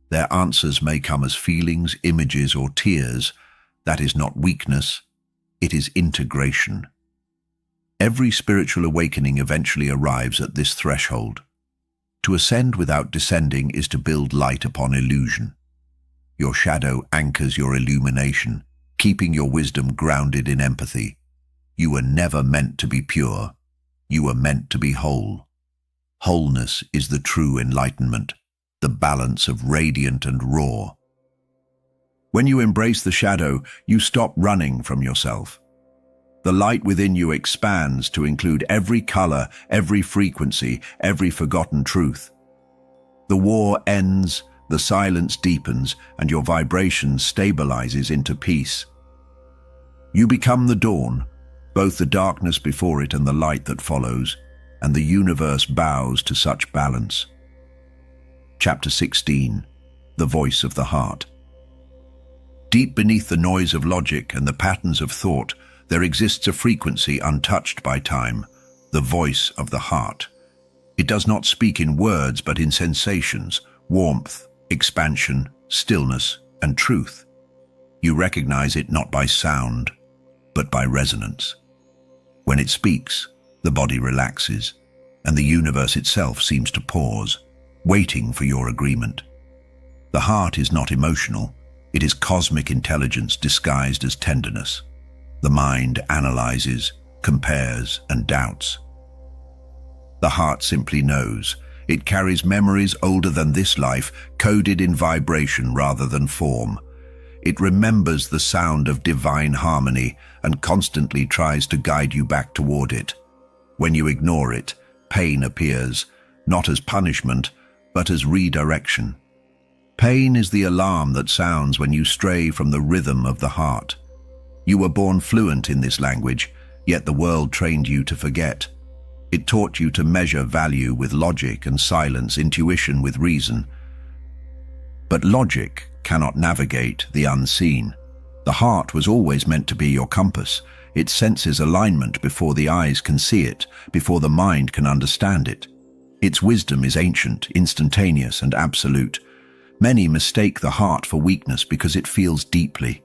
Their answers may come as feelings, images, or tears. That is not weakness, it is integration. Every spiritual awakening eventually arrives at this threshold. To ascend without descending is to build light upon illusion. Your shadow anchors your illumination, keeping your wisdom grounded in empathy. You were never meant to be pure. You were meant to be whole. Wholeness is the true enlightenment, the balance of radiant and raw. When you embrace the shadow, you stop running from yourself. The light within you expands to include every color, every frequency, every forgotten truth. The war ends, the silence deepens, and your vibration stabilizes into peace. You become the dawn, both the darkness before it and the light that follows, and the universe bows to such balance. Chapter 16. The Voice of the Heart. Deep beneath the noise of logic and the patterns of thought, there exists a frequency untouched by time, the voice of the heart. It does not speak in words but in sensations, warmth, expansion, stillness, and truth. You recognize it not by sound, but by resonance. When it speaks, the body relaxes, and the universe itself seems to pause, waiting for your agreement. The heart is not emotional, it is cosmic intelligence disguised as tenderness. The mind analyzes, compares, and doubts. The heart simply knows. It carries memories older than this life, coded in vibration rather than form. It remembers the sound of divine harmony and constantly tries to guide you back toward it. When you ignore it, pain appears, not as punishment, but as redirection. Pain is the alarm that sounds when you stray from the rhythm of the heart. You were born fluent in this language, yet the world trained you to forget. It taught you to measure value with logic and silence intuition with reason. But logic cannot navigate the unseen. The heart was always meant to be your compass. It senses alignment before the eyes can see it, before the mind can understand it. Its wisdom is ancient, instantaneous, and absolute. Many mistake the heart for weakness because it feels deeply.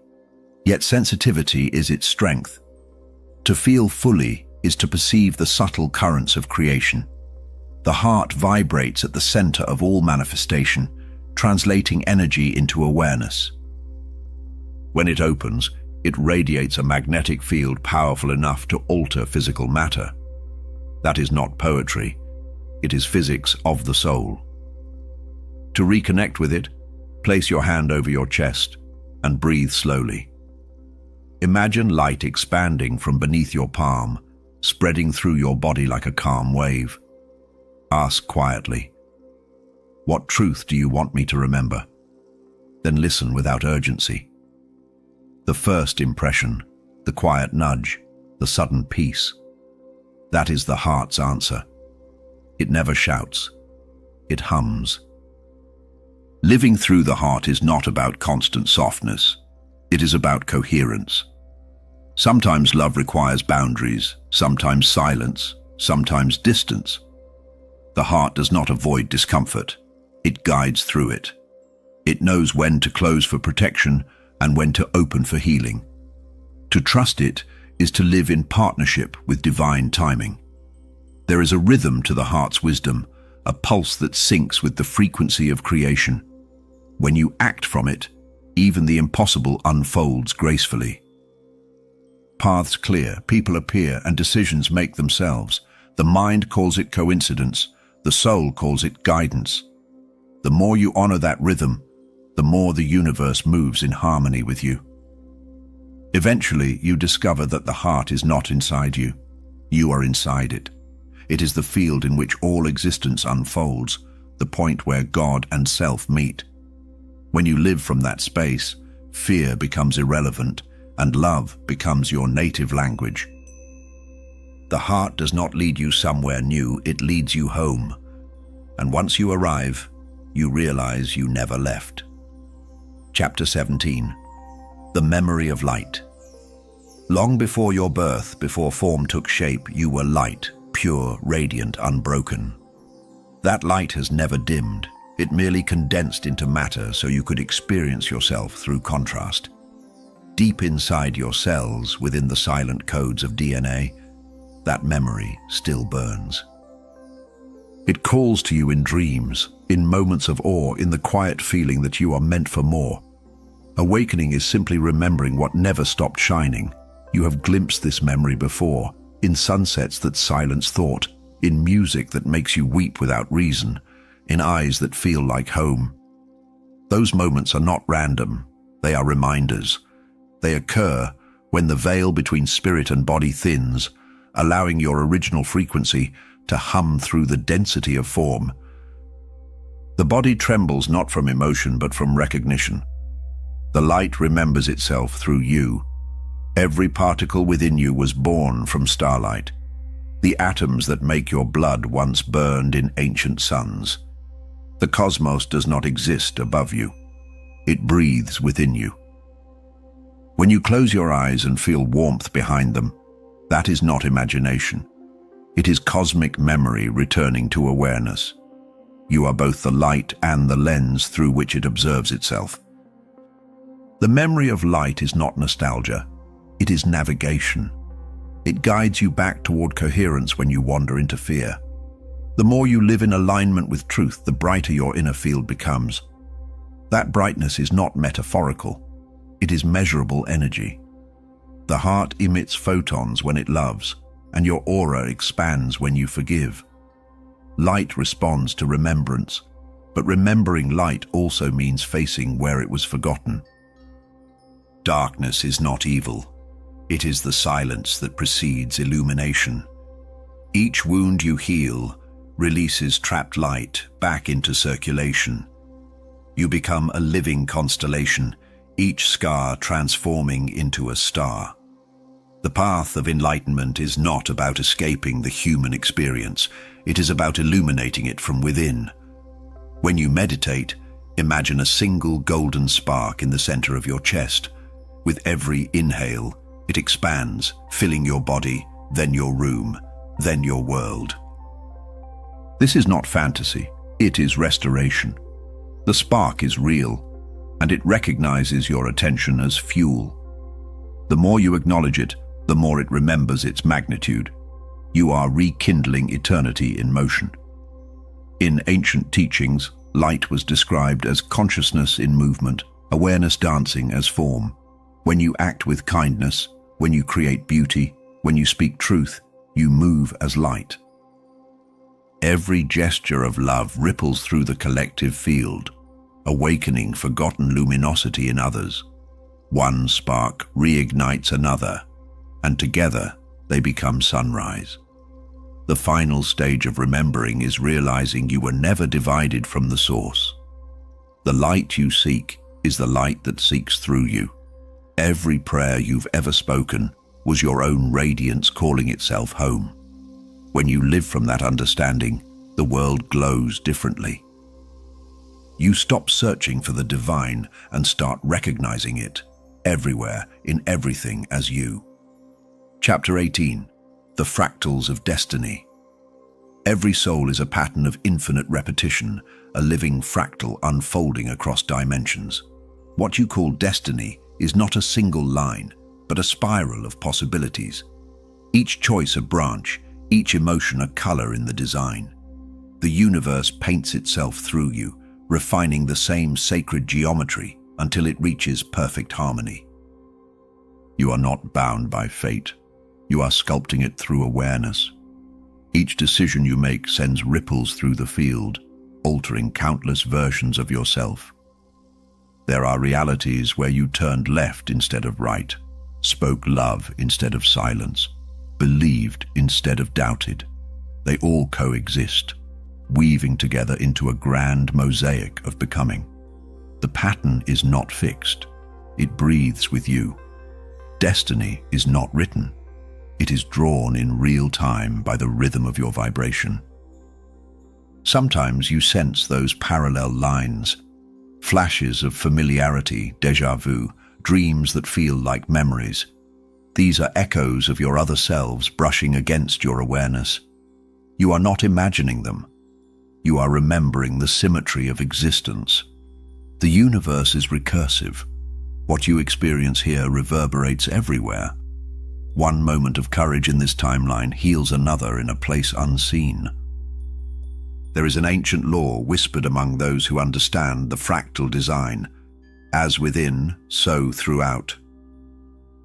Yet sensitivity is its strength. To feel fully is to perceive the subtle currents of creation. The heart vibrates at the center of all manifestation, translating energy into awareness. When it opens, it radiates a magnetic field powerful enough to alter physical matter. That is not poetry. It is physics of the soul. To reconnect with it, place your hand over your chest and breathe slowly. Imagine light expanding from beneath your palm, spreading through your body like a calm wave. Ask quietly, "What truth do you want me to remember?" Then listen without urgency. The first impression, the quiet nudge, the sudden peace. That is the heart's answer. It never shouts. It hums. Living through the heart is not about constant softness. It is about coherence. Sometimes love requires boundaries, sometimes silence, sometimes distance. The heart does not avoid discomfort. It guides through it. It knows when to close for protection and when to open for healing. To trust it is to live in partnership with divine timing. There is a rhythm to the heart's wisdom, a pulse that syncs with the frequency of creation. When you act from it, even the impossible unfolds gracefully. Paths clear, people appear, and decisions make themselves. The mind calls it coincidence, the soul calls it guidance. The more you honor that rhythm, the more the universe moves in harmony with you. Eventually, you discover that the heart is not inside you. You are inside it. It is the field in which all existence unfolds, the point where God and self meet. When you live from that space, fear becomes irrelevant, and love becomes your native language. The heart does not lead you somewhere new, it leads you home. And once you arrive, you realize you never left. Chapter 17. The Memory of Light. Long before your birth, before form took shape, you were light, pure, radiant, unbroken. That light has never dimmed. It merely condensed into matter so you could experience yourself through contrast. Deep inside your cells, within the silent codes of DNA, that memory still burns. It calls to you in dreams, in moments of awe, in the quiet feeling that you are meant for more. Awakening is simply remembering what never stopped shining. You have glimpsed this memory before, in sunsets that silence thought, in music that makes you weep without reason, in eyes that feel like home. Those moments are not random, they are reminders. They occur when the veil between spirit and body thins, allowing your original frequency to hum through the density of form. The body trembles not from emotion but from recognition. The light remembers itself through you. Every particle within you was born from starlight. The atoms that make your blood once burned in ancient suns. The cosmos does not exist above you. It breathes within you. When you close your eyes and feel warmth behind them, that is not imagination. It is cosmic memory returning to awareness. You are both the light and the lens through which it observes itself. The memory of light is not nostalgia. It is navigation. It guides you back toward coherence when you wander into fear. The more you live in alignment with truth, the brighter your inner field becomes. That brightness is not metaphorical. It is measurable energy. The heart emits photons when it loves, and your aura expands when you forgive. Light responds to remembrance, but remembering light also means facing where it was forgotten. Darkness is not evil. It is the silence that precedes illumination. Each wound you heal releases trapped light back into circulation. You become a living constellation, each scar transforming into a star. The path of enlightenment is not about escaping the human experience. It is about illuminating it from within. When you meditate, imagine a single golden spark in the center of your chest. With every inhale, it expands, filling your body, then your room, then your world. This is not fantasy, it is restoration. The spark is real, and it recognizes your attention as fuel. The more you acknowledge it, the more it remembers its magnitude. You are rekindling eternity in motion. In ancient teachings, light was described as consciousness in movement, awareness dancing as form. When you act with kindness, when you create beauty, when you speak truth, you move as light. Every gesture of love ripples through the collective field, awakening forgotten luminosity in others. One spark reignites another, and together they become sunrise. The final stage of remembering is realizing you were never divided from the source. The light you seek is the light that seeks through you. Every prayer you've ever spoken was your own radiance calling itself home. When you live from that understanding, the world glows differently. You stop searching for the divine and start recognizing it, everywhere, in everything as you. Chapter 18. The Fractals of Destiny. Every soul is a pattern of infinite repetition, a living fractal unfolding across dimensions. What you call destiny is not a single line, but a spiral of possibilities. Each choice a branch, each emotion a color in the design. The universe paints itself through you, refining the same sacred geometry until it reaches perfect harmony. You are not bound by fate. You are sculpting it through awareness. Each decision you make sends ripples through the field, altering countless versions of yourself. There are realities where you turned left instead of right, spoke love instead of silence, believed instead of doubted. They all coexist, weaving together into a grand mosaic of becoming. The pattern is not fixed. It breathes with you. Destiny is not written. It is drawn in real time by the rhythm of your vibration. Sometimes you sense those parallel lines, flashes of familiarity, déjà vu, dreams that feel like memories. These are echoes of your other selves brushing against your awareness. You are not imagining them. You are remembering the symmetry of existence. The universe is recursive. What you experience here reverberates everywhere. One moment of courage in this timeline heals another in a place unseen. There is an ancient law whispered among those who understand the fractal design. As within, so throughout.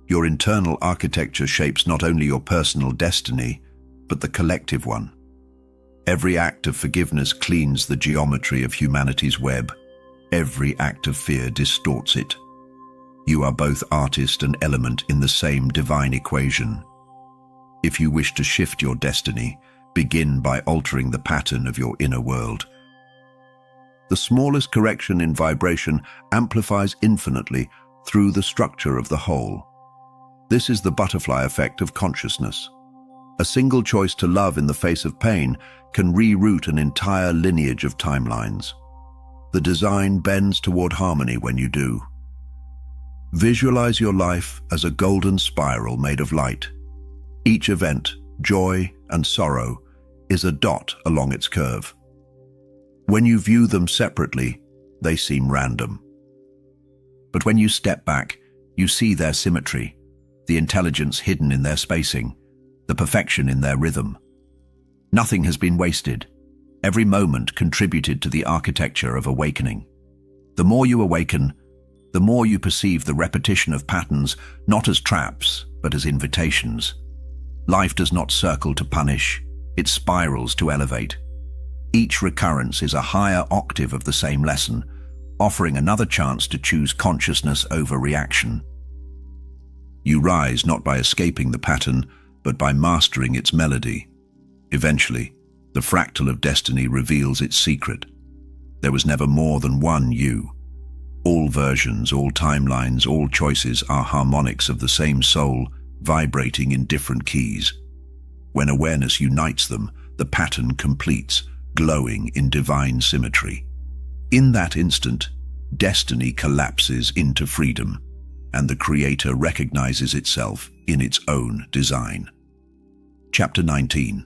Your internal architecture shapes not only your personal destiny, but the collective one. Every act of forgiveness cleans the geometry of humanity's web. Every act of fear distorts it. You are both artist and element in the same divine equation. If you wish to shift your destiny, begin by altering the pattern of your inner world. The smallest correction in vibration amplifies infinitely through the structure of the whole. This is the butterfly effect of consciousness. A single choice to love in the face of pain can reroute an entire lineage of timelines. The design bends toward harmony when you do. Visualize your life as a golden spiral made of light. Each event, joy and sorrow, is a dot along its curve. When you view them separately, they seem random. But when you step back, you see their symmetry, the intelligence hidden in their spacing, the perfection in their rhythm. Nothing has been wasted. Every moment contributed to the architecture of awakening. The more you awaken, the more you perceive the repetition of patterns not as traps, but as invitations. Life does not circle to punish, it spirals to elevate. Each recurrence is a higher octave of the same lesson, offering another chance to choose consciousness over reaction. You rise not by escaping the pattern, but by mastering its melody. Eventually, the fractal of destiny reveals its secret. There was never more than one you. All versions, all timelines, all choices are harmonics of the same soul, vibrating in different keys. When awareness unites them, the pattern completes, glowing in divine symmetry. In that instant, destiny collapses into freedom, and the Creator recognizes itself in its own design. Chapter 19.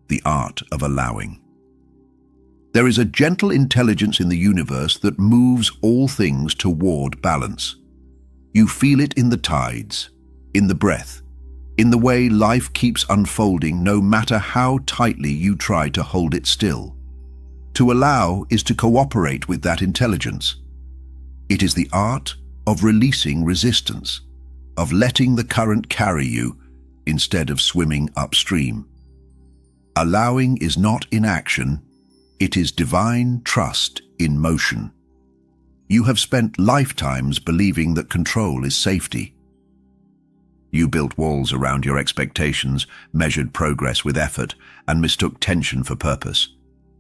The Art of Allowing. There is a gentle intelligence in the universe that moves all things toward balance. You feel it in the tides, in the breath, in the way life keeps unfolding no matter how tightly you try to hold it still. To allow is to cooperate with that intelligence. It is the art of releasing resistance, of letting the current carry you instead of swimming upstream. Allowing is not inaction, it is divine trust in motion. You have spent lifetimes believing that control is safety. You built walls around your expectations, measured progress with effort, and mistook tension for purpose.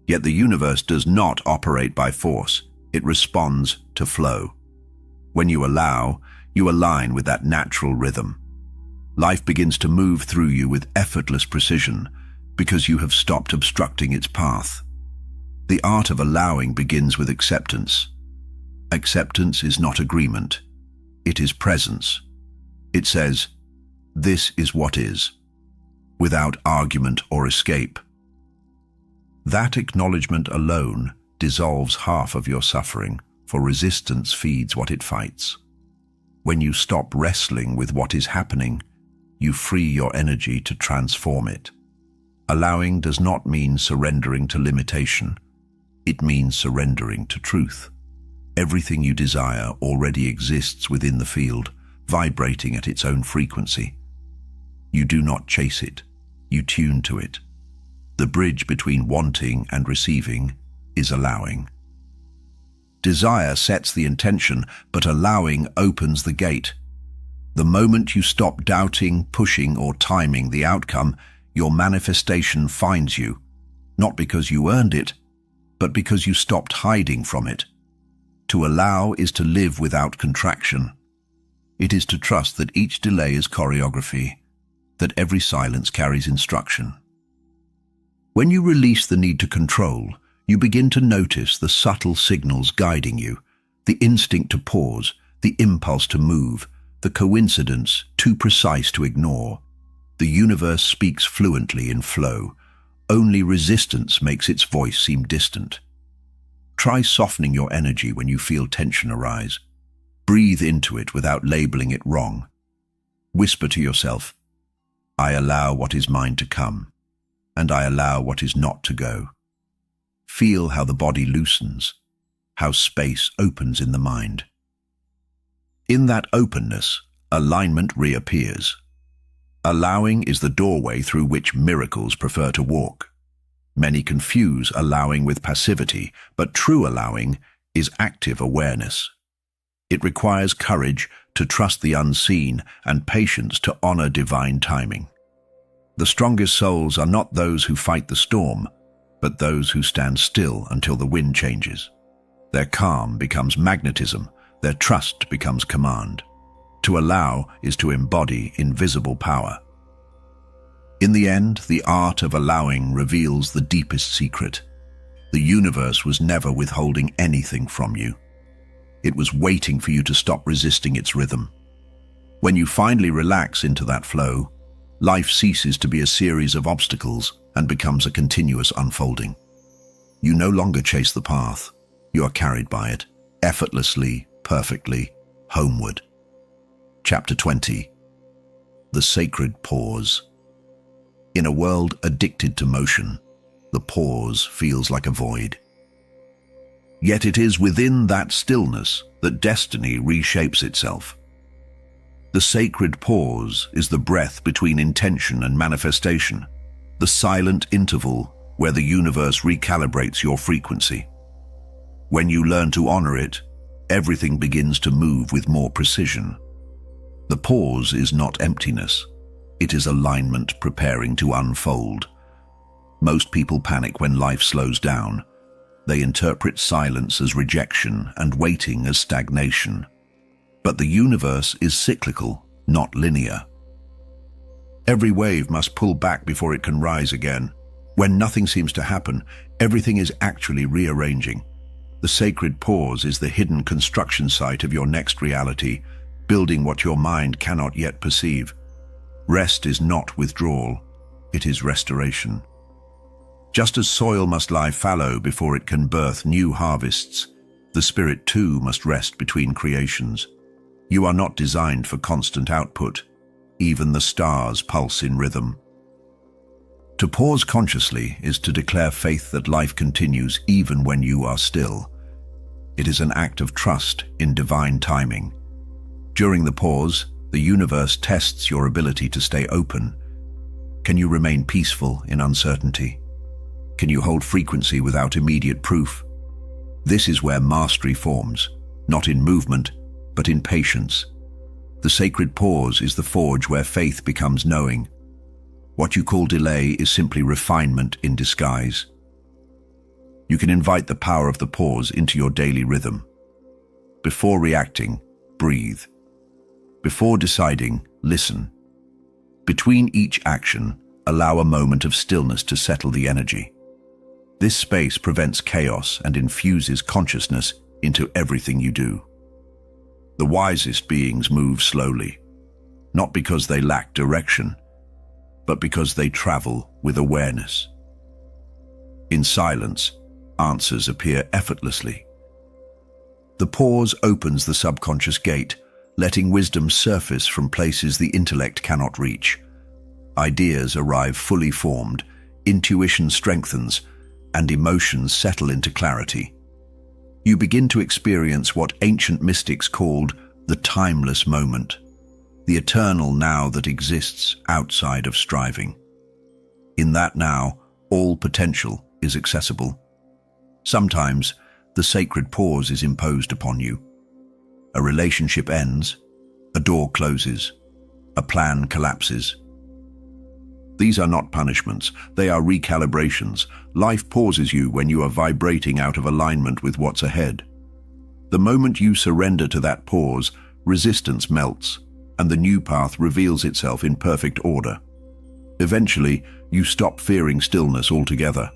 Yet the universe does not operate by force, it responds to flow. When you allow, you align with that natural rhythm. Life begins to move through you with effortless precision because you have stopped obstructing its path. The art of allowing begins with acceptance. Acceptance is not agreement, it is presence. It says, "This is what is," without argument or escape. That acknowledgement alone dissolves half of your suffering, for resistance feeds what it fights. When you stop wrestling with what is happening, you free your energy to transform it. Allowing does not mean surrendering to limitation. It means surrendering to truth. Everything you desire already exists within the field, vibrating at its own frequency. You do not chase it, you tune to it. The bridge between wanting and receiving is allowing. Desire sets the intention, but allowing opens the gate. The moment you stop doubting, pushing, or timing the outcome, your manifestation finds you, not because you earned it, but because you stopped hiding from it. To allow is to live without contraction. It is to trust that each delay is choreography, that every silence carries instruction. When you release the need to control, you begin to notice the subtle signals guiding you, the instinct to pause, the impulse to move, the coincidence too precise to ignore. The universe speaks fluently in flow. Only resistance makes its voice seem distant. Try softening your energy when you feel tension arise. Breathe into it without labeling it wrong. Whisper to yourself, "I allow what is mine to come, and I allow what is not to go." Feel how the body loosens, how space opens in the mind. In that openness, alignment reappears. Allowing is the doorway through which miracles prefer to walk. Many confuse allowing with passivity, but true allowing is active awareness. It requires courage to trust the unseen and patience to honor divine timing. The strongest souls are not those who fight the storm, but those who stand still until the wind changes. Their calm becomes magnetism, their trust becomes command. To allow is to embody invisible power. In the end, the art of allowing reveals the deepest secret. The universe was never withholding anything from you. It was waiting for you to stop resisting its rhythm. When you finally relax into that flow, life ceases to be a series of obstacles and becomes a continuous unfolding. You no longer chase the path. You are carried by it, effortlessly, perfectly, homeward. Chapter 20. The Sacred Pause. In a world addicted to motion, the pause feels like a void. Yet it is within that stillness that destiny reshapes itself. The sacred pause is the breath between intention and manifestation, the silent interval where the universe recalibrates your frequency. When you learn to honor it, everything begins to move with more precision. The pause is not emptiness. It is alignment preparing to unfold. Most people panic when life slows down. They interpret silence as rejection and waiting as stagnation. But the universe is cyclical, not linear. Every wave must pull back before it can rise again. When nothing seems to happen, everything is actually rearranging. The sacred pause is the hidden construction site of your next reality, building what your mind cannot yet perceive. Rest is not withdrawal, it is restoration. Just as soil must lie fallow before it can birth new harvests, the spirit too must rest between creations. You are not designed for constant output. Even the stars pulse in rhythm. To pause consciously is to declare faith that life continues even when you are still. It is an act of trust in divine timing. During the pause, the universe tests your ability to stay open. Can you remain peaceful in uncertainty? Can you hold frequency without immediate proof? This is where mastery forms, not in movement, but in patience. The sacred pause is the forge where faith becomes knowing. What you call delay is simply refinement in disguise. You can invite the power of the pause into your daily rhythm. Before reacting, breathe. Before deciding, listen. Between each action, allow a moment of stillness to settle the energy. This space prevents chaos and infuses consciousness into everything you do. The wisest beings move slowly, not because they lack direction, but because they travel with awareness. In silence, answers appear effortlessly. The pause opens the subconscious gate, letting wisdom surface from places the intellect cannot reach. Ideas arrive fully formed, intuition strengthens, and emotions settle into clarity. You begin to experience what ancient mystics called the timeless moment, the eternal now that exists outside of striving. In that now, all potential is accessible. Sometimes, the sacred pause is imposed upon you. A relationship ends, a door closes, a plan collapses. These are not punishments, they are recalibrations. Life pauses you when you are vibrating out of alignment with what's ahead. The moment you surrender to that pause, resistance melts, and the new path reveals itself in perfect order. Eventually, you stop fearing stillness altogether.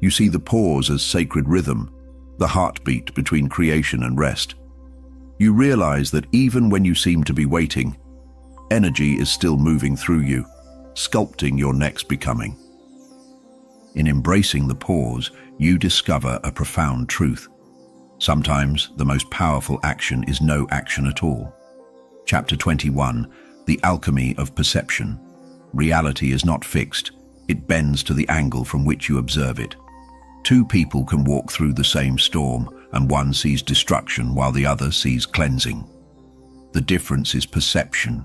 You see the pause as sacred rhythm, the heartbeat between creation and rest. You realize that even when you seem to be waiting, energy is still moving through you, sculpting your next becoming. In embracing the pause, you discover a profound truth. Sometimes the most powerful action is no action at all. Chapter 21, The Alchemy of Perception. Reality is not fixed, it bends to the angle from which you observe it. Two people can walk through the same storm, and one sees destruction while the other sees cleansing. The difference is perception,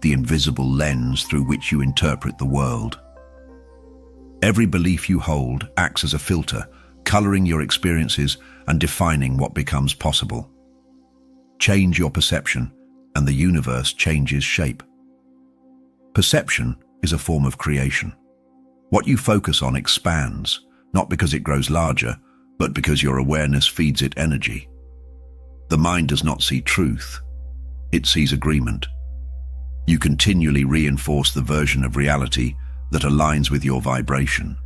the invisible lens through which you interpret the world. Every belief you hold acts as a filter, coloring your experiences and defining what becomes possible. Change your perception, and the universe changes shape. Perception is a form of creation. What you focus on expands, not because it grows larger, but because your awareness feeds it energy. The mind does not see truth, it sees agreement. You continually reinforce the version of reality that aligns with your vibration.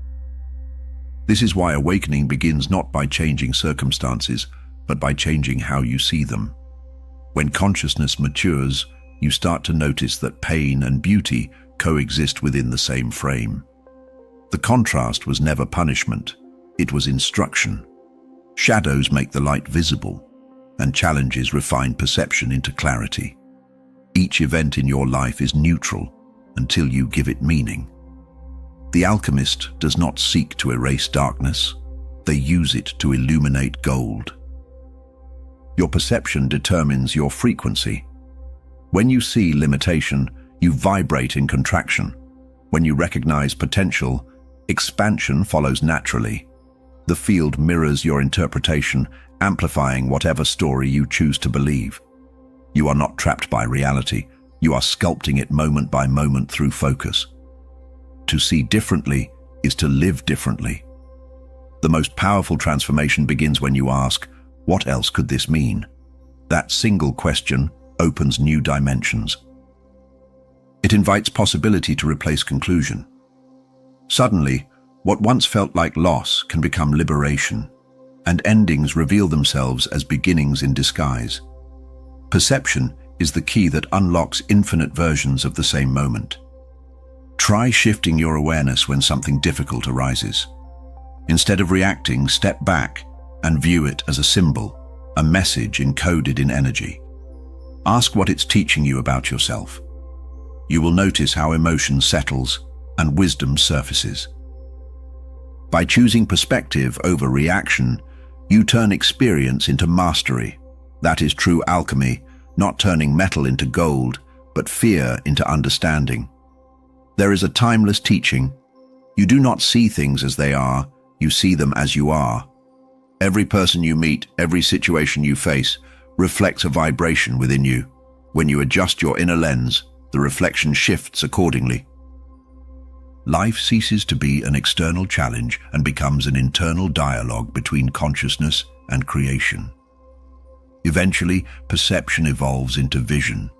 This is why awakening begins not by changing circumstances, but by changing how you see them. When consciousness matures, you start to notice that pain and beauty coexist within the same frame. The contrast was never punishment, it was instruction. Shadows make the light visible, and challenges refine perception into clarity. Each event in your life is neutral until you give it meaning. The alchemist does not seek to erase darkness, they use it to illuminate gold. Your perception determines your frequency. When you see limitation, you vibrate in contraction. When you recognize potential, expansion follows naturally. The field mirrors your interpretation, amplifying whatever story you choose to believe. You are not trapped by reality, you are sculpting it moment by moment through focus. To see differently is to live differently. The most powerful transformation begins when you ask, what else could this mean? That single question opens new dimensions. It invites possibility to replace conclusion. Suddenly, what once felt like loss can become liberation, and endings reveal themselves as beginnings in disguise. Perception is the key that unlocks infinite versions of the same moment. Try shifting your awareness when something difficult arises. Instead of reacting, step back and view it as a symbol, a message encoded in energy. Ask what it's teaching you about yourself. You will notice how emotion settles and wisdom surfaces. By choosing perspective over reaction, you turn experience into mastery. That is true alchemy, not turning metal into gold, but fear into understanding. There is a timeless teaching. You do not see things as they are, you see them as you are. Every person you meet, every situation you face, reflects a vibration within you. When you adjust your inner lens, the reflection shifts accordingly. Life ceases to be an external challenge and becomes an internal dialogue between consciousness and creation. Eventually, perception evolves into vision.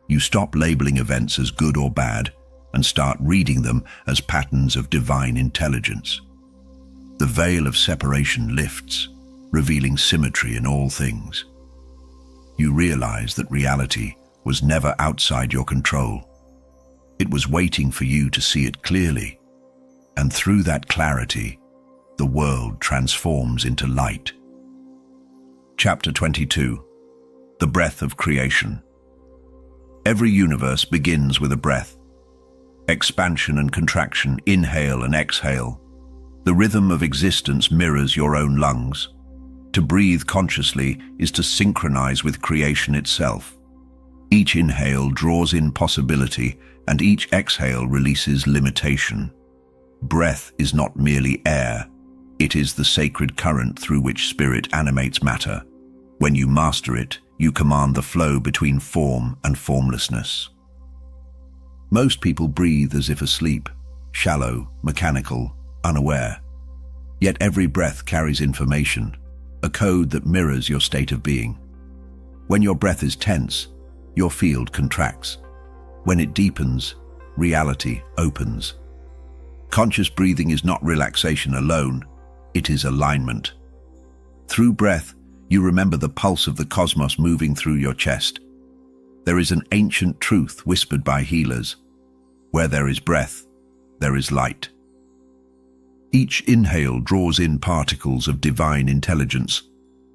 You stop labeling events as good or bad and start reading them as patterns of divine intelligence. The veil of separation lifts, revealing symmetry in all things. You realize that reality was never outside your control. It was waiting for you to see it clearly, and through that clarity, the world transforms into light. Chapter 22. The Breath of Creation. Every universe begins with a breath. Expansion and contraction, inhale and exhale. The rhythm of existence mirrors your own lungs. To breathe consciously is to synchronize with creation itself. Each inhale draws in possibility, and each exhale releases limitation. Breath is not merely air, it is the sacred current through which spirit animates matter. When you master it, you command the flow between form and formlessness. Most people breathe as if asleep, shallow, mechanical, unaware. Yet every breath carries information, a code that mirrors your state of being. When your breath is tense, your field contracts. When it deepens, reality opens. Conscious breathing is not relaxation alone, it is alignment. Through breath, you remember the pulse of the cosmos moving through your chest. There is an ancient truth whispered by healers. Where there is breath, there is light. Each inhale draws in particles of divine intelligence.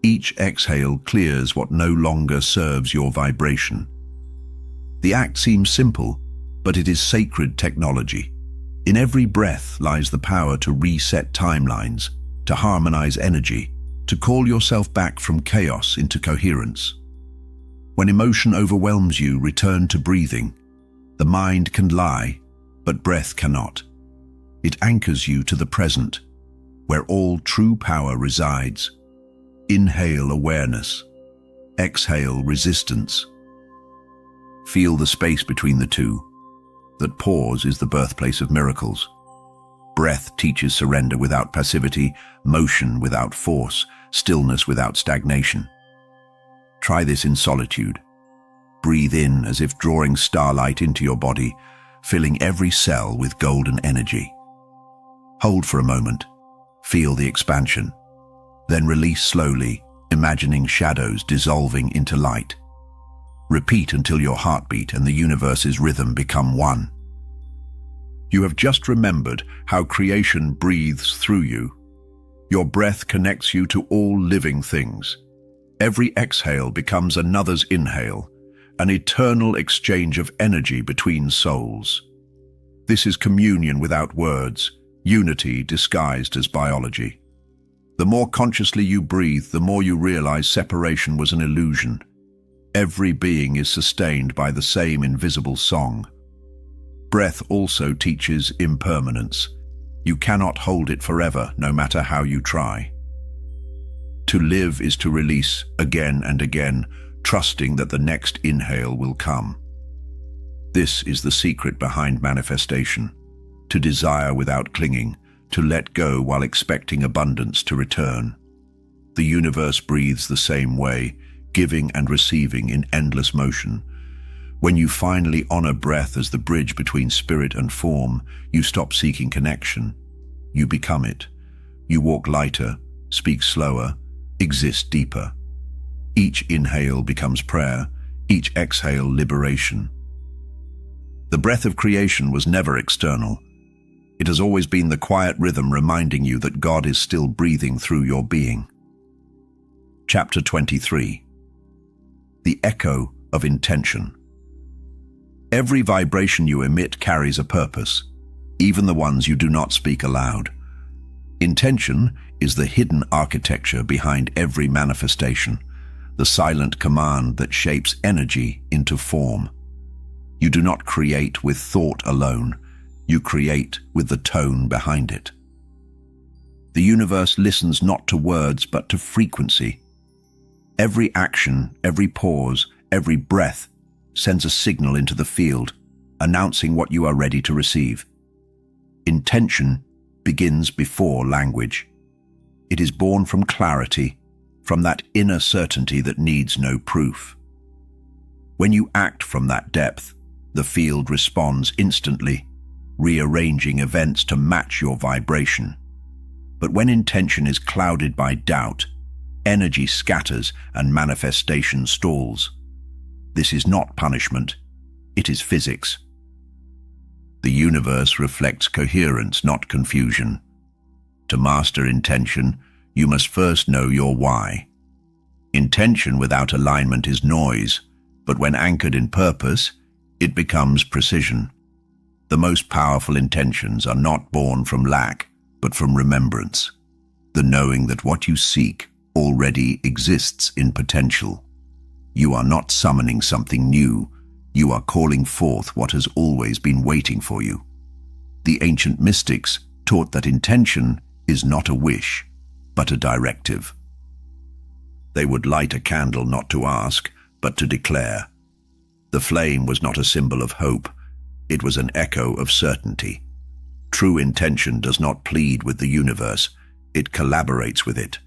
Each exhale clears what no longer serves your vibration. The act seems simple, but it is sacred technology. In every breath lies the power to reset timelines, to harmonize energy, to call yourself back from chaos into coherence. When emotion overwhelms you, return to breathing. The mind can lie, but breath cannot. It anchors you to the present, where all true power resides. Inhale awareness, exhale resistance. Feel the space between the two. That pause is the birthplace of miracles. Breath teaches surrender without passivity, motion without force, stillness without stagnation. Try this in solitude. Breathe in as if drawing starlight into your body, filling every cell with golden energy. Hold for a moment. Feel the expansion. Then release slowly, imagining shadows dissolving into light. Repeat until your heartbeat and the universe's rhythm become one. You have just remembered how creation breathes through you. Your breath connects you to all living things. Every exhale becomes another's inhale, an eternal exchange of energy between souls. This is communion without words, unity disguised as biology. The more consciously you breathe, the more you realize separation was an illusion. Every being is sustained by the same invisible song. Breath also teaches impermanence. You cannot hold it forever, no matter how you try. To live is to release again and again, trusting that the next inhale will come. This is the secret behind manifestation. to desire without clinging, to let go while expecting abundance to return. The universe breathes the same way, giving and receiving in endless motion. When you finally honor breath as the bridge between spirit and form, you stop seeking connection. You become it. You walk lighter, speak slower, exist deeper. Each inhale becomes prayer, each exhale liberation. The breath of creation was never external. It has always been the quiet rhythm reminding you that God is still breathing through your being. Chapter 23. The Echo of Intention. Every vibration you emit carries a purpose, even the ones you do not speak aloud. Intention is the hidden architecture behind every manifestation, the silent command that shapes energy into form. You do not create with thought alone, you create with the tone behind it. The universe listens not to words but to frequency. Every action, every pause, every breath sends a signal into the field, announcing what you are ready to receive. Intention begins before language. It is born from clarity, from that inner certainty that needs no proof. When you act from that depth, the field responds instantly, rearranging events to match your vibration. But when intention is clouded by doubt, energy scatters and manifestation stalls. This is not punishment, it is physics. The universe reflects coherence, not confusion. To master intention, you must first know your why. Intention without alignment is noise, but when anchored in purpose, it becomes precision. The most powerful intentions are not born from lack, but from remembrance. The knowing that what you seek already exists in potential. You are not summoning something new, you are calling forth what has always been waiting for you. The ancient mystics taught that intention is not a wish, but a directive. They would light a candle not to ask, but to declare. The flame was not a symbol of hope, it was an echo of certainty. True intention does not plead with the universe, it collaborates with it.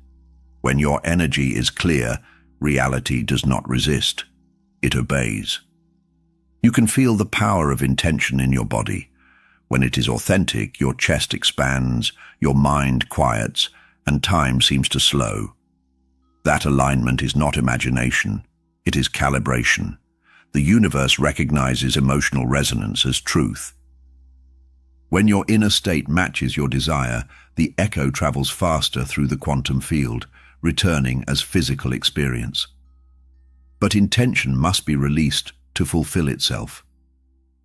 When your energy is clear, reality does not resist, it obeys. You can feel the power of intention in your body. When it is authentic, your chest expands, your mind quiets, and time seems to slow. That alignment is not imagination, it is calibration. The universe recognizes emotional resonance as truth. When your inner state matches your desire, the echo travels faster through the quantum field, returning as physical experience. But intention must be released to fulfill itself.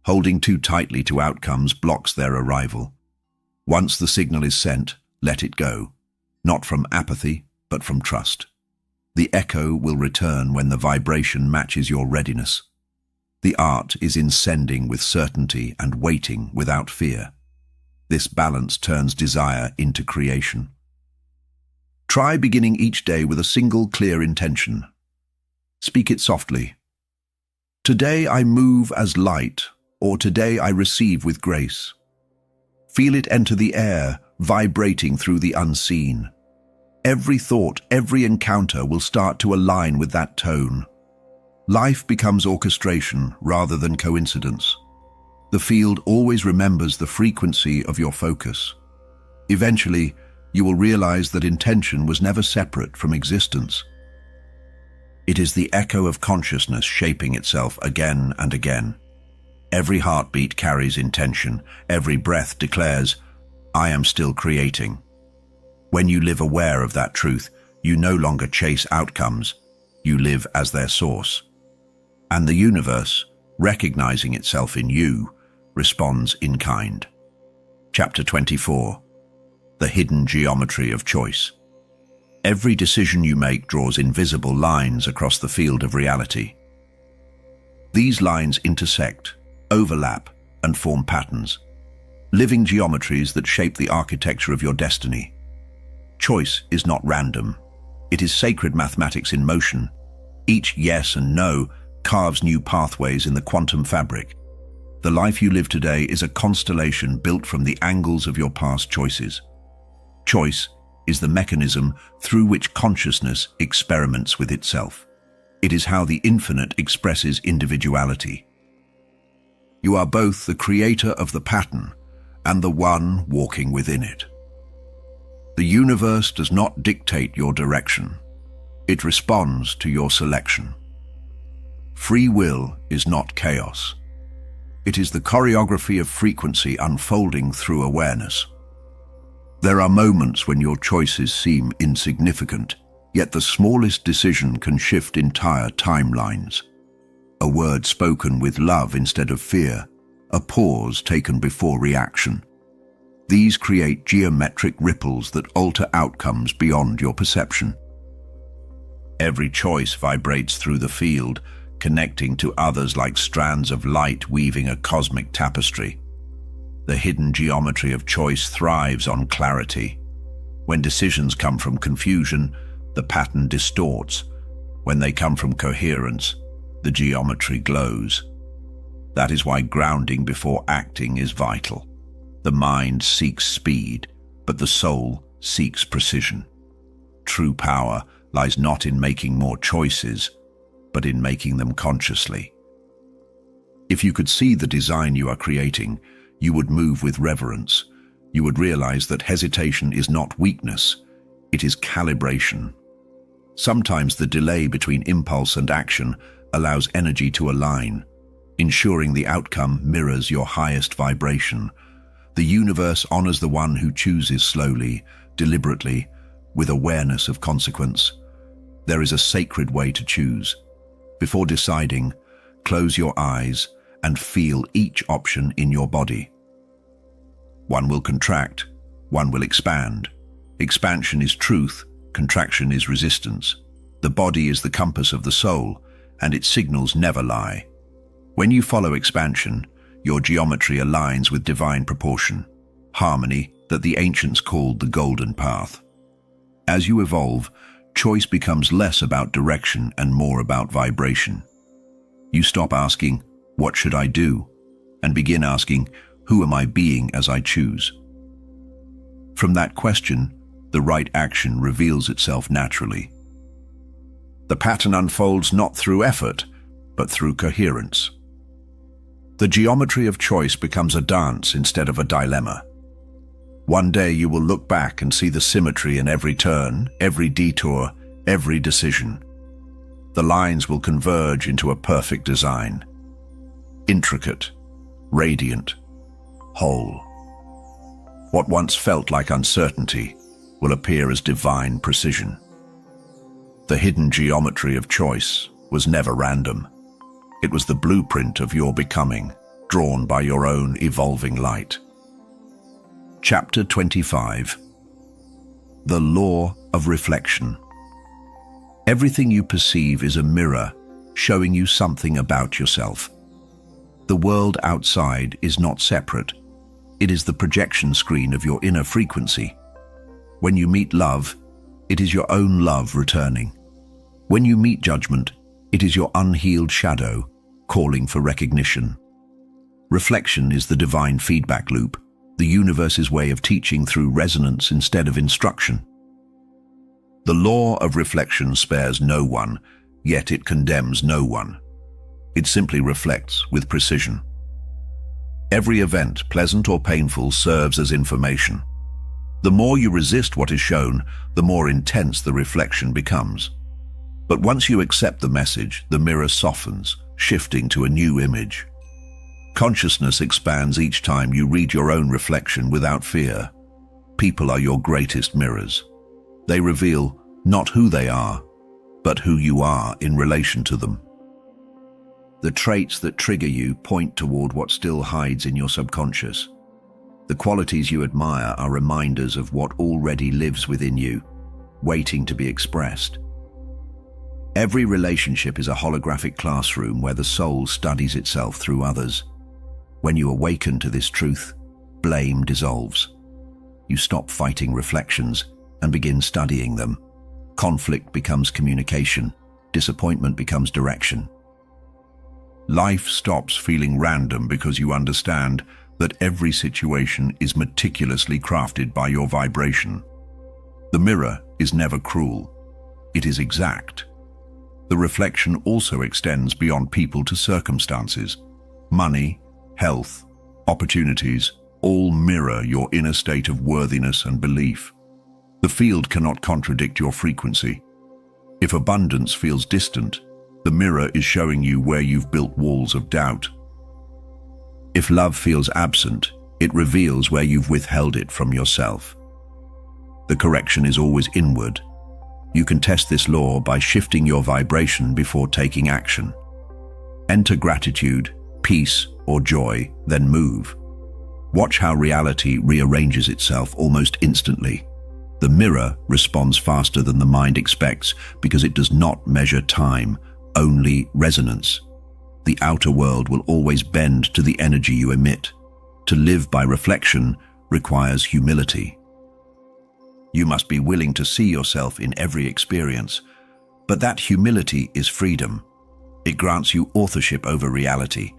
Holding too tightly to outcomes blocks their arrival. Once the signal is sent, let it go, not from apathy, but from trust. The echo will return when the vibration matches your readiness. The art is in sending with certainty and waiting without fear. This balance turns desire into creation. Try beginning each day with a single clear intention. Speak it softly. Today I move as light, or today I receive with grace. Feel it enter the air, vibrating through the unseen. Every thought, every encounter will start to align with that tone. Life becomes orchestration rather than coincidence. The field always remembers the frequency of your focus. Eventually, you will realize that intention was never separate from existence. It is the echo of consciousness shaping itself again and again. Every heartbeat carries intention. Every breath declares, I am still creating. When you live aware of that truth, you no longer chase outcomes. You live as their source. And the universe, recognizing itself in you, responds in kind. Chapter 24. The Hidden Geometry of Choice. Every decision you make draws invisible lines across the field of reality. These lines intersect, overlap, and form patterns, living geometries that shape the architecture of your destiny. Choice is not random. It is sacred mathematics in motion. Each yes and no carves new pathways in the quantum fabric. The life you live today is a constellation built from the angles of your past choices. Choice is the mechanism through which consciousness experiments with itself. It is how the infinite expresses individuality. You are both the creator of the pattern and the one walking within it. The universe does not dictate your direction. It responds to your selection. Free will is not chaos. It is the choreography of frequency unfolding through awareness. There are moments when your choices seem insignificant, yet the smallest decision can shift entire timelines. A word spoken with love instead of fear, a pause taken before reaction. These create geometric ripples that alter outcomes beyond your perception. Every choice vibrates through the field, connecting to others like strands of light weaving a cosmic tapestry. The hidden geometry of choice thrives on clarity. When decisions come from confusion, the pattern distorts. When they come from coherence, the geometry glows. That is why grounding before acting is vital. The mind seeks speed, but the soul seeks precision. True power lies not in making more choices, but in making them consciously. If you could see the design you are creating, you would move with reverence. You would realize that hesitation is not weakness, it is calibration. Sometimes the delay between impulse and action allows energy to align, ensuring the outcome mirrors your highest vibration. The universe honors the one who chooses slowly, deliberately, with awareness of consequence. There is a sacred way to choose. Before deciding, close your eyes and feel each option in your body. One will contract, one will expand. Expansion is truth, contraction is resistance. The body is the compass of the soul, and its signals never lie. When you follow expansion, your geometry aligns with divine proportion, harmony that the ancients called the golden path. As you evolve, choice becomes less about direction and more about vibration. You stop asking, "What should I do?" and begin asking, "Who am I being as I choose?" From that question, the right action reveals itself naturally. The pattern unfolds not through effort, but through coherence. The geometry of choice becomes a dance instead of a dilemma. One day you will look back and see the symmetry in every turn, every detour, every decision. The lines will converge into a perfect design. Intricate, radiant, whole. What once felt like uncertainty will appear as divine precision. The hidden geometry of choice was never random. It was the blueprint of your becoming, drawn by your own evolving light. Chapter 25. The Law of Reflection. Everything you perceive is a mirror showing you something about yourself. The world outside is not separate. It is the projection screen of your inner frequency. When you meet love, it is your own love returning. When you meet judgment, it is your unhealed shadow calling for recognition. Reflection is the divine feedback loop, the universe's way of teaching through resonance instead of instruction. The law of reflection spares no one, yet it condemns no one. It simply reflects with precision. Every event, pleasant or painful, serves as information. The more you resist what is shown, the more intense the reflection becomes. But once you accept the message, the mirror softens, shifting to a new image. Consciousness expands each time you read your own reflection without fear. People are your greatest mirrors. They reveal not who they are, but who you are in relation to them. The traits that trigger you point toward what still hides in your subconscious. The qualities you admire are reminders of what already lives within you, waiting to be expressed. Every relationship is a holographic classroom where the soul studies itself through others. When you awaken to this truth, blame dissolves. You stop fighting reflections and begin studying them. Conflict becomes communication. Disappointment becomes direction. Life stops feeling random because you understand that every situation is meticulously crafted by your vibration. The mirror is never cruel. It is exact. The reflection also extends beyond people to circumstances. Money, health, opportunities, all mirror your inner state of worthiness and belief. The field cannot contradict your frequency. If abundance feels distant, the mirror is showing you where you've built walls of doubt. If love feels absent, it reveals where you've withheld it from yourself. The correction is always inward. You can test this law by shifting your vibration before taking action. Enter gratitude, peace, or joy, then move. Watch how reality rearranges itself almost instantly. The mirror responds faster than the mind expects because it does not measure time, only resonance. The outer world will always bend to the energy you emit. To live by reflection requires humility. You must be willing to see yourself in every experience, but that humility is freedom. It grants you authorship over reality,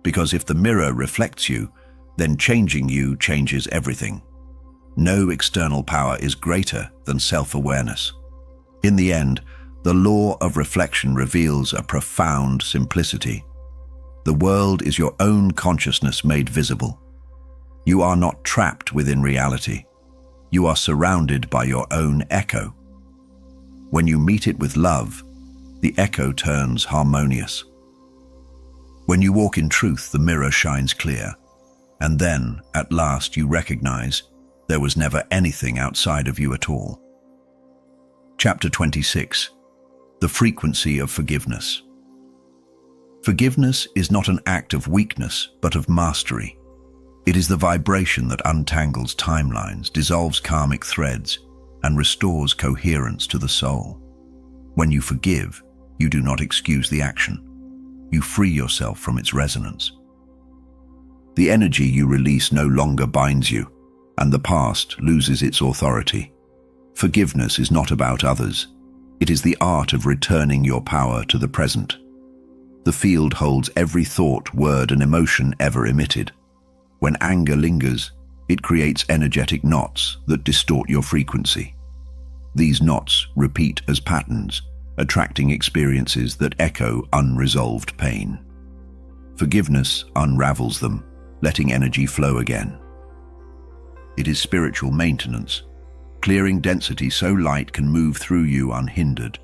because if the mirror reflects you, then changing you changes everything. No external power is greater than self-awareness. In the end, the law of reflection reveals a profound simplicity. The world is your own consciousness made visible. You are not trapped within reality. You are surrounded by your own echo. When you meet it with love, the echo turns harmonious. When you walk in truth, the mirror shines clear, and then, at last, you recognize there was never anything outside of you at all. Chapter 26. The frequency of forgiveness. Forgiveness is not an act of weakness, but of mastery. It is the vibration that untangles timelines, dissolves karmic threads, and restores coherence to the soul. When you forgive, you do not excuse the action. You free yourself from its resonance. The energy you release no longer binds you, and the past loses its authority. Forgiveness is not about others. It is the art of returning your power to the present. The field holds every thought, word, and emotion ever emitted. When anger lingers, it creates energetic knots that distort your frequency. These knots repeat as patterns, attracting experiences that echo unresolved pain. Forgiveness unravels them, letting energy flow again. It is spiritual maintenance, clearing density so light can move through you unhindered.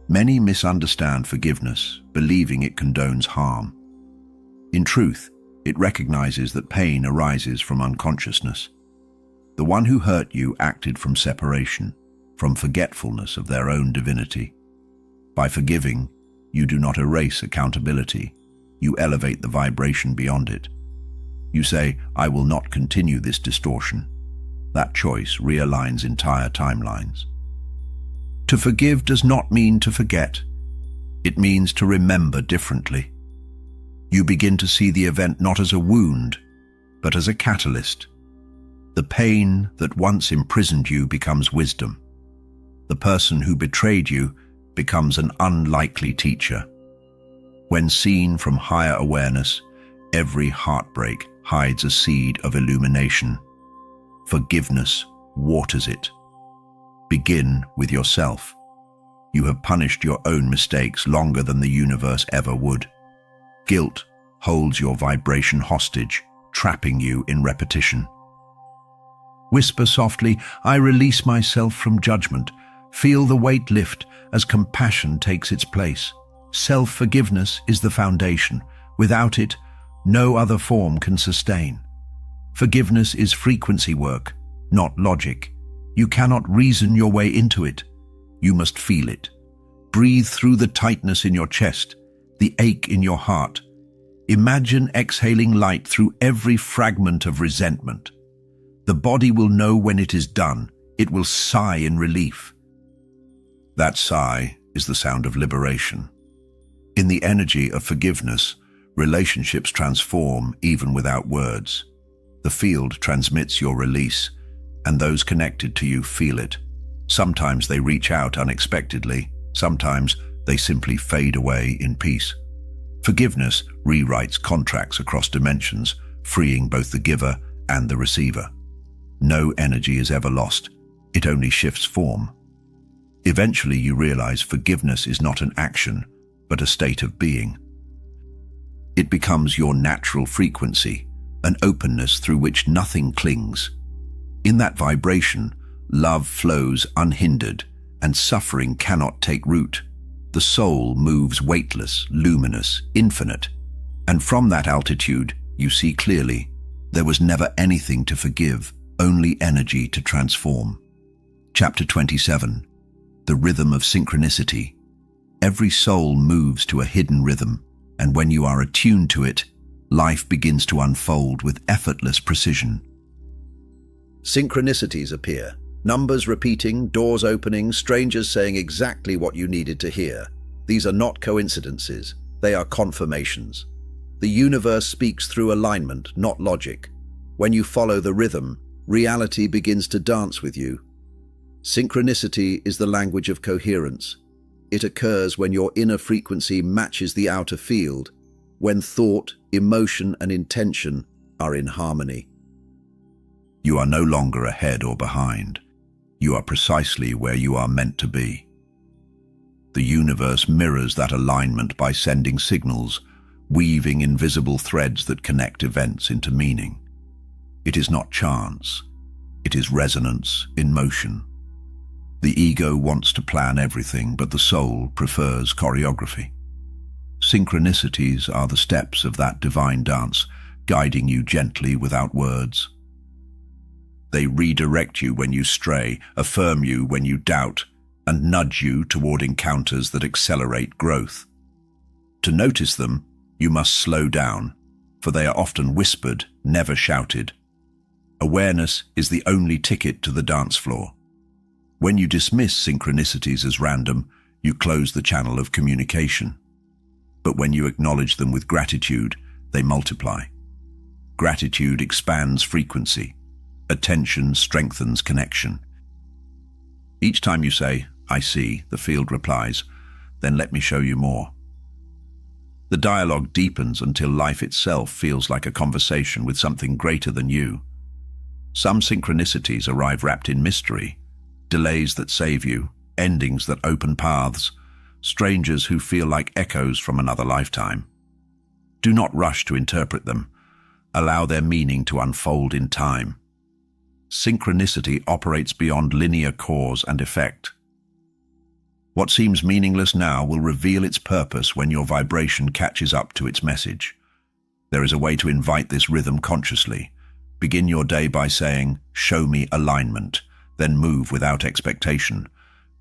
Many misunderstand forgiveness, believing it condones harm. In truth, it recognizes that pain arises from unconsciousness. The one who hurt you acted from separation, from forgetfulness of their own divinity. By forgiving, you do not erase accountability. You elevate the vibration beyond it. You say, "I will not continue this distortion." That choice realigns entire timelines. To forgive does not mean to forget. It means to remember differently. You begin to see the event not as a wound, but as a catalyst. The pain that once imprisoned you becomes wisdom. The person who betrayed you becomes an unlikely teacher. When seen from higher awareness, every heartbreak hides a seed of illumination. Forgiveness waters it. Begin with yourself. You have punished your own mistakes longer than the universe ever would. Guilt holds your vibration hostage, trapping you in repetition. Whisper softly, "I release myself from judgment." Feel the weight lift as compassion takes its place. Self-forgiveness is the foundation. Without it, no other form can sustain. Forgiveness is frequency work, not logic. You cannot reason your way into it. You must feel it. Breathe through the tightness in your chest, the ache in your heart. Imagine exhaling light through every fragment of resentment. The body will know when it is done. It will sigh in relief. That sigh is the sound of liberation. In the energy of forgiveness, relationships transform even without words. The field transmits your release, and those connected to you feel it. Sometimes they reach out unexpectedly, sometimes they simply fade away in peace. Forgiveness rewrites contracts across dimensions, freeing both the giver and the receiver. No energy is ever lost, it only shifts form. Eventually you realize forgiveness is not an action, but a state of being. It becomes your natural frequency, an openness through which nothing clings. In that vibration, love flows unhindered, and suffering cannot take root. The soul moves weightless, luminous, infinite. And from that altitude, you see clearly, there was never anything to forgive, only energy to transform. Chapter 27. The Rhythm of Synchronicity. Every soul moves to a hidden rhythm, and when you are attuned to it, life begins to unfold with effortless precision. Synchronicities appear. Numbers repeating, doors opening, strangers saying exactly what you needed to hear. These are not coincidences, they are confirmations. The universe speaks through alignment, not logic. When you follow the rhythm, reality begins to dance with you. Synchronicity is the language of coherence. It occurs when your inner frequency matches the outer field, when thought, emotion, and intention are in harmony. You are no longer ahead or behind. You are precisely where you are meant to be. The universe mirrors that alignment by sending signals, weaving invisible threads that connect events into meaning. It is not chance. It is resonance in motion. The ego wants to plan everything, but the soul prefers choreography. Synchronicities are the steps of that divine dance, guiding you gently without words. They redirect you when you stray, affirm you when you doubt, and nudge you toward encounters that accelerate growth. To notice them, you must slow down, for they are often whispered, never shouted. Awareness is the only ticket to the dance floor. When you dismiss synchronicities as random, you close the channel of communication. But when you acknowledge them with gratitude, they multiply. Gratitude expands frequency. Attention strengthens connection. Each time you say, "I see," the field replies, "Then let me show you more." The dialogue deepens until life itself feels like a conversation with something greater than you. Some synchronicities arrive wrapped in mystery, delays that save you, endings that open paths, strangers who feel like echoes from another lifetime. Do not rush to interpret them. Allow their meaning to unfold in time. Synchronicity operates beyond linear cause and effect. What seems meaningless now will reveal its purpose when your vibration catches up to its message. There is a way to invite this rhythm consciously. Begin your day by saying, "Show me alignment," then move without expectation.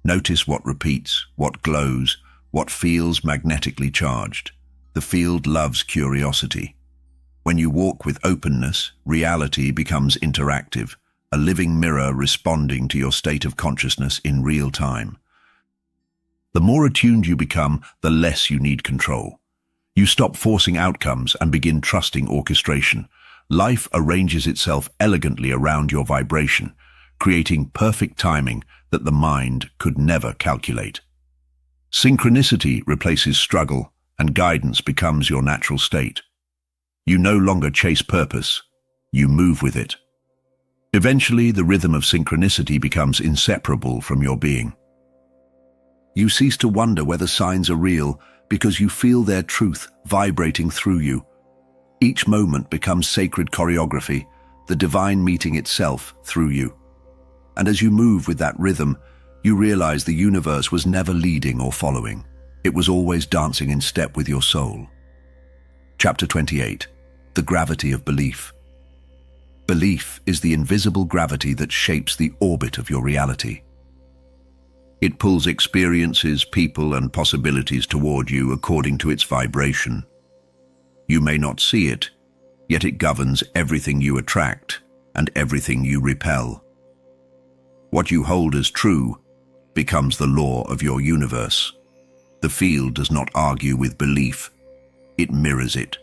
Notice what repeats, what glows, what feels magnetically charged. The field loves curiosity. When you walk with openness, reality becomes interactive, a living mirror responding to your state of consciousness in real time. The more attuned you become, the less you need control. You stop forcing outcomes and begin trusting orchestration. Life arranges itself elegantly around your vibration, creating perfect timing that the mind could never calculate. Synchronicity replaces struggle, and guidance becomes your natural state. You no longer chase purpose, you move with it. Eventually, the rhythm of synchronicity becomes inseparable from your being. You cease to wonder whether signs are real because you feel their truth vibrating through you. Each moment becomes sacred choreography, the divine meeting itself through you. And as you move with that rhythm, you realize the universe was never leading or following. It was always dancing in step with your soul. Chapter 28. The Gravity of Belief. Belief is the invisible gravity that shapes the orbit of your reality. It pulls experiences, people, and possibilities toward you according to its vibration. You may not see it, yet it governs everything you attract and everything you repel. What you hold as true becomes the law of your universe. The field does not argue with belief, it mirrors it.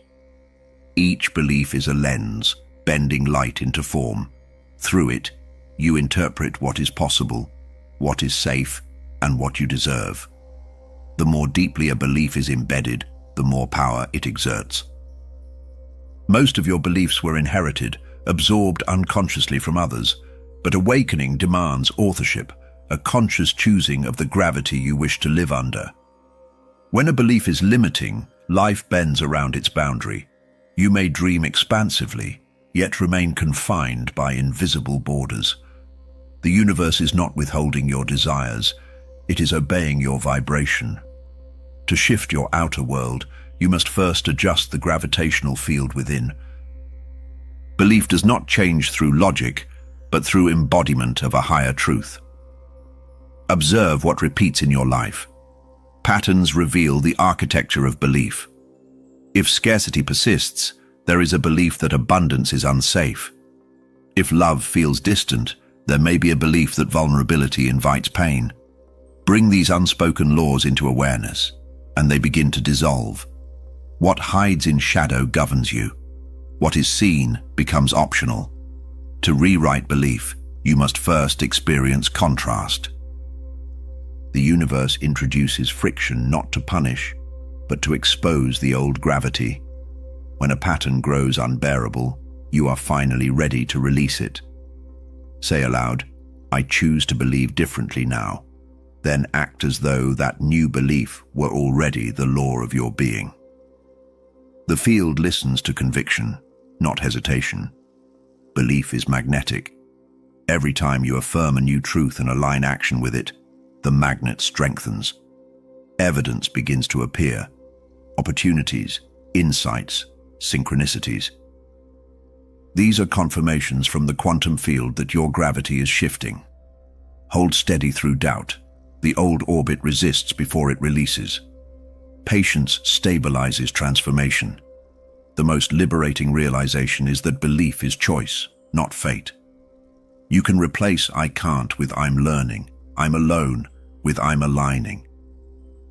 Each belief is a lens, bending light into form. Through it, you interpret what is possible, what is safe, and what you deserve. The more deeply a belief is embedded, the more power it exerts. Most of your beliefs were inherited, absorbed unconsciously from others, but awakening demands authorship, a conscious choosing of the gravity you wish to live under. When a belief is limiting, life bends around its boundary. You may dream expansively, yet remain confined by invisible borders. The universe is not withholding your desires, it is obeying your vibration. To shift your outer world, you must first adjust the gravitational field within. Belief does not change through logic, but through embodiment of a higher truth. Observe what repeats in your life. Patterns reveal the architecture of belief. If scarcity persists, there is a belief that abundance is unsafe. If love feels distant, there may be a belief that vulnerability invites pain. Bring these unspoken laws into awareness, and they begin to dissolve. What hides in shadow governs you. What is seen becomes optional. To rewrite belief, you must first experience contrast. The universe introduces friction not to punish, but to expose the old gravity. When a pattern grows unbearable, you are finally ready to release it. Say aloud, "I choose to believe differently now." Then act as though that new belief were already the law of your being. The field listens to conviction, not hesitation. Belief is magnetic. Every time you affirm a new truth and align action with it, the magnet strengthens. Evidence begins to appear. Opportunities, insights, synchronicities. These are confirmations from the quantum field that your gravity is shifting. Hold steady through doubt. The old orbit resists before it releases. Patience stabilizes transformation. The most liberating realization is that belief is choice, not fate. You can replace "I can't" with "I'm learning," "I'm alone" with "I'm aligning."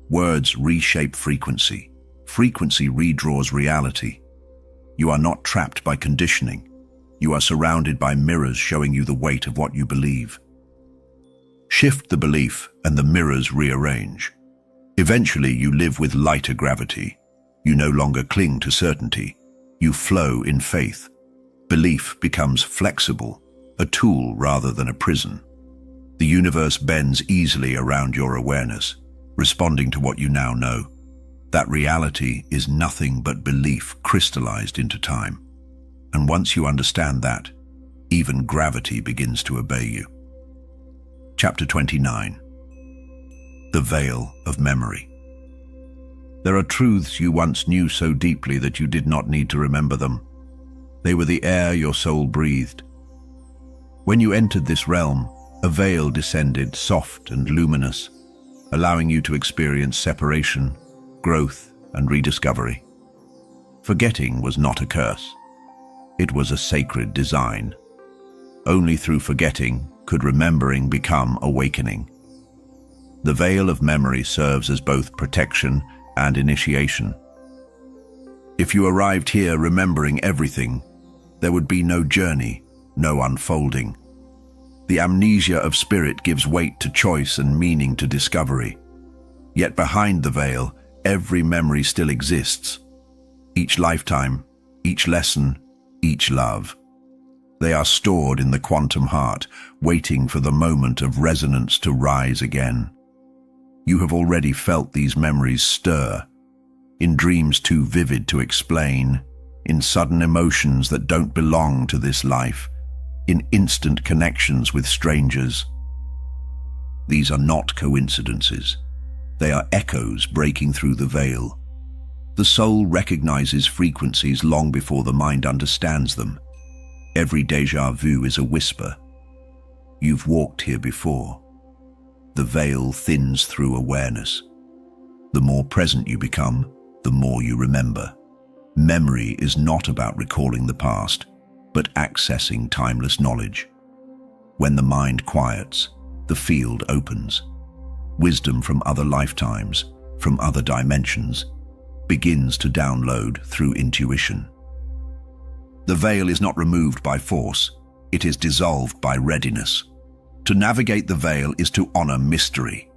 Words reshape frequency. Frequency redraws reality. You are not trapped by conditioning. You are surrounded by mirrors showing you the weight of what you believe. Shift the belief and the mirrors rearrange. Eventually you live with lighter gravity. You no longer cling to certainty. You flow in faith. Belief becomes flexible, a tool rather than a prison. The universe bends easily around your awareness, responding to what you now know. That reality is nothing but belief crystallized into time. And once you understand that, even gravity begins to obey you. Chapter 29. The Veil of Memory. There are truths you once knew so deeply that you did not need to remember them. They were the air your soul breathed. When you entered this realm, a veil descended, soft and luminous, allowing you to experience separation, growth, and rediscovery. Forgetting was not a curse. It was a sacred design. Only through forgetting could remembering become awakening. The veil of memory serves as both protection and initiation. If you arrived here remembering everything, there would be no journey, no unfolding. The amnesia of spirit gives weight to choice and meaning to discovery. Yet behind the veil, every memory still exists. Each lifetime, each lesson, each love. They are stored in the quantum heart, waiting for the moment of resonance to rise again. You have already felt these memories stir, in dreams too vivid to explain, in sudden emotions that don't belong to this life, in instant connections with strangers. These are not coincidences. They are echoes breaking through the veil. The soul recognizes frequencies long before the mind understands them. Every déjà vu is a whisper. You've walked here before. The veil thins through awareness. The more present you become, the more you remember. Memory is not about recalling the past, but accessing timeless knowledge. When the mind quiets, the field opens. Wisdom from other lifetimes, from other dimensions, begins to download through intuition. The veil is not removed by force, it is dissolved by readiness. To navigate the veil is to honor mystery.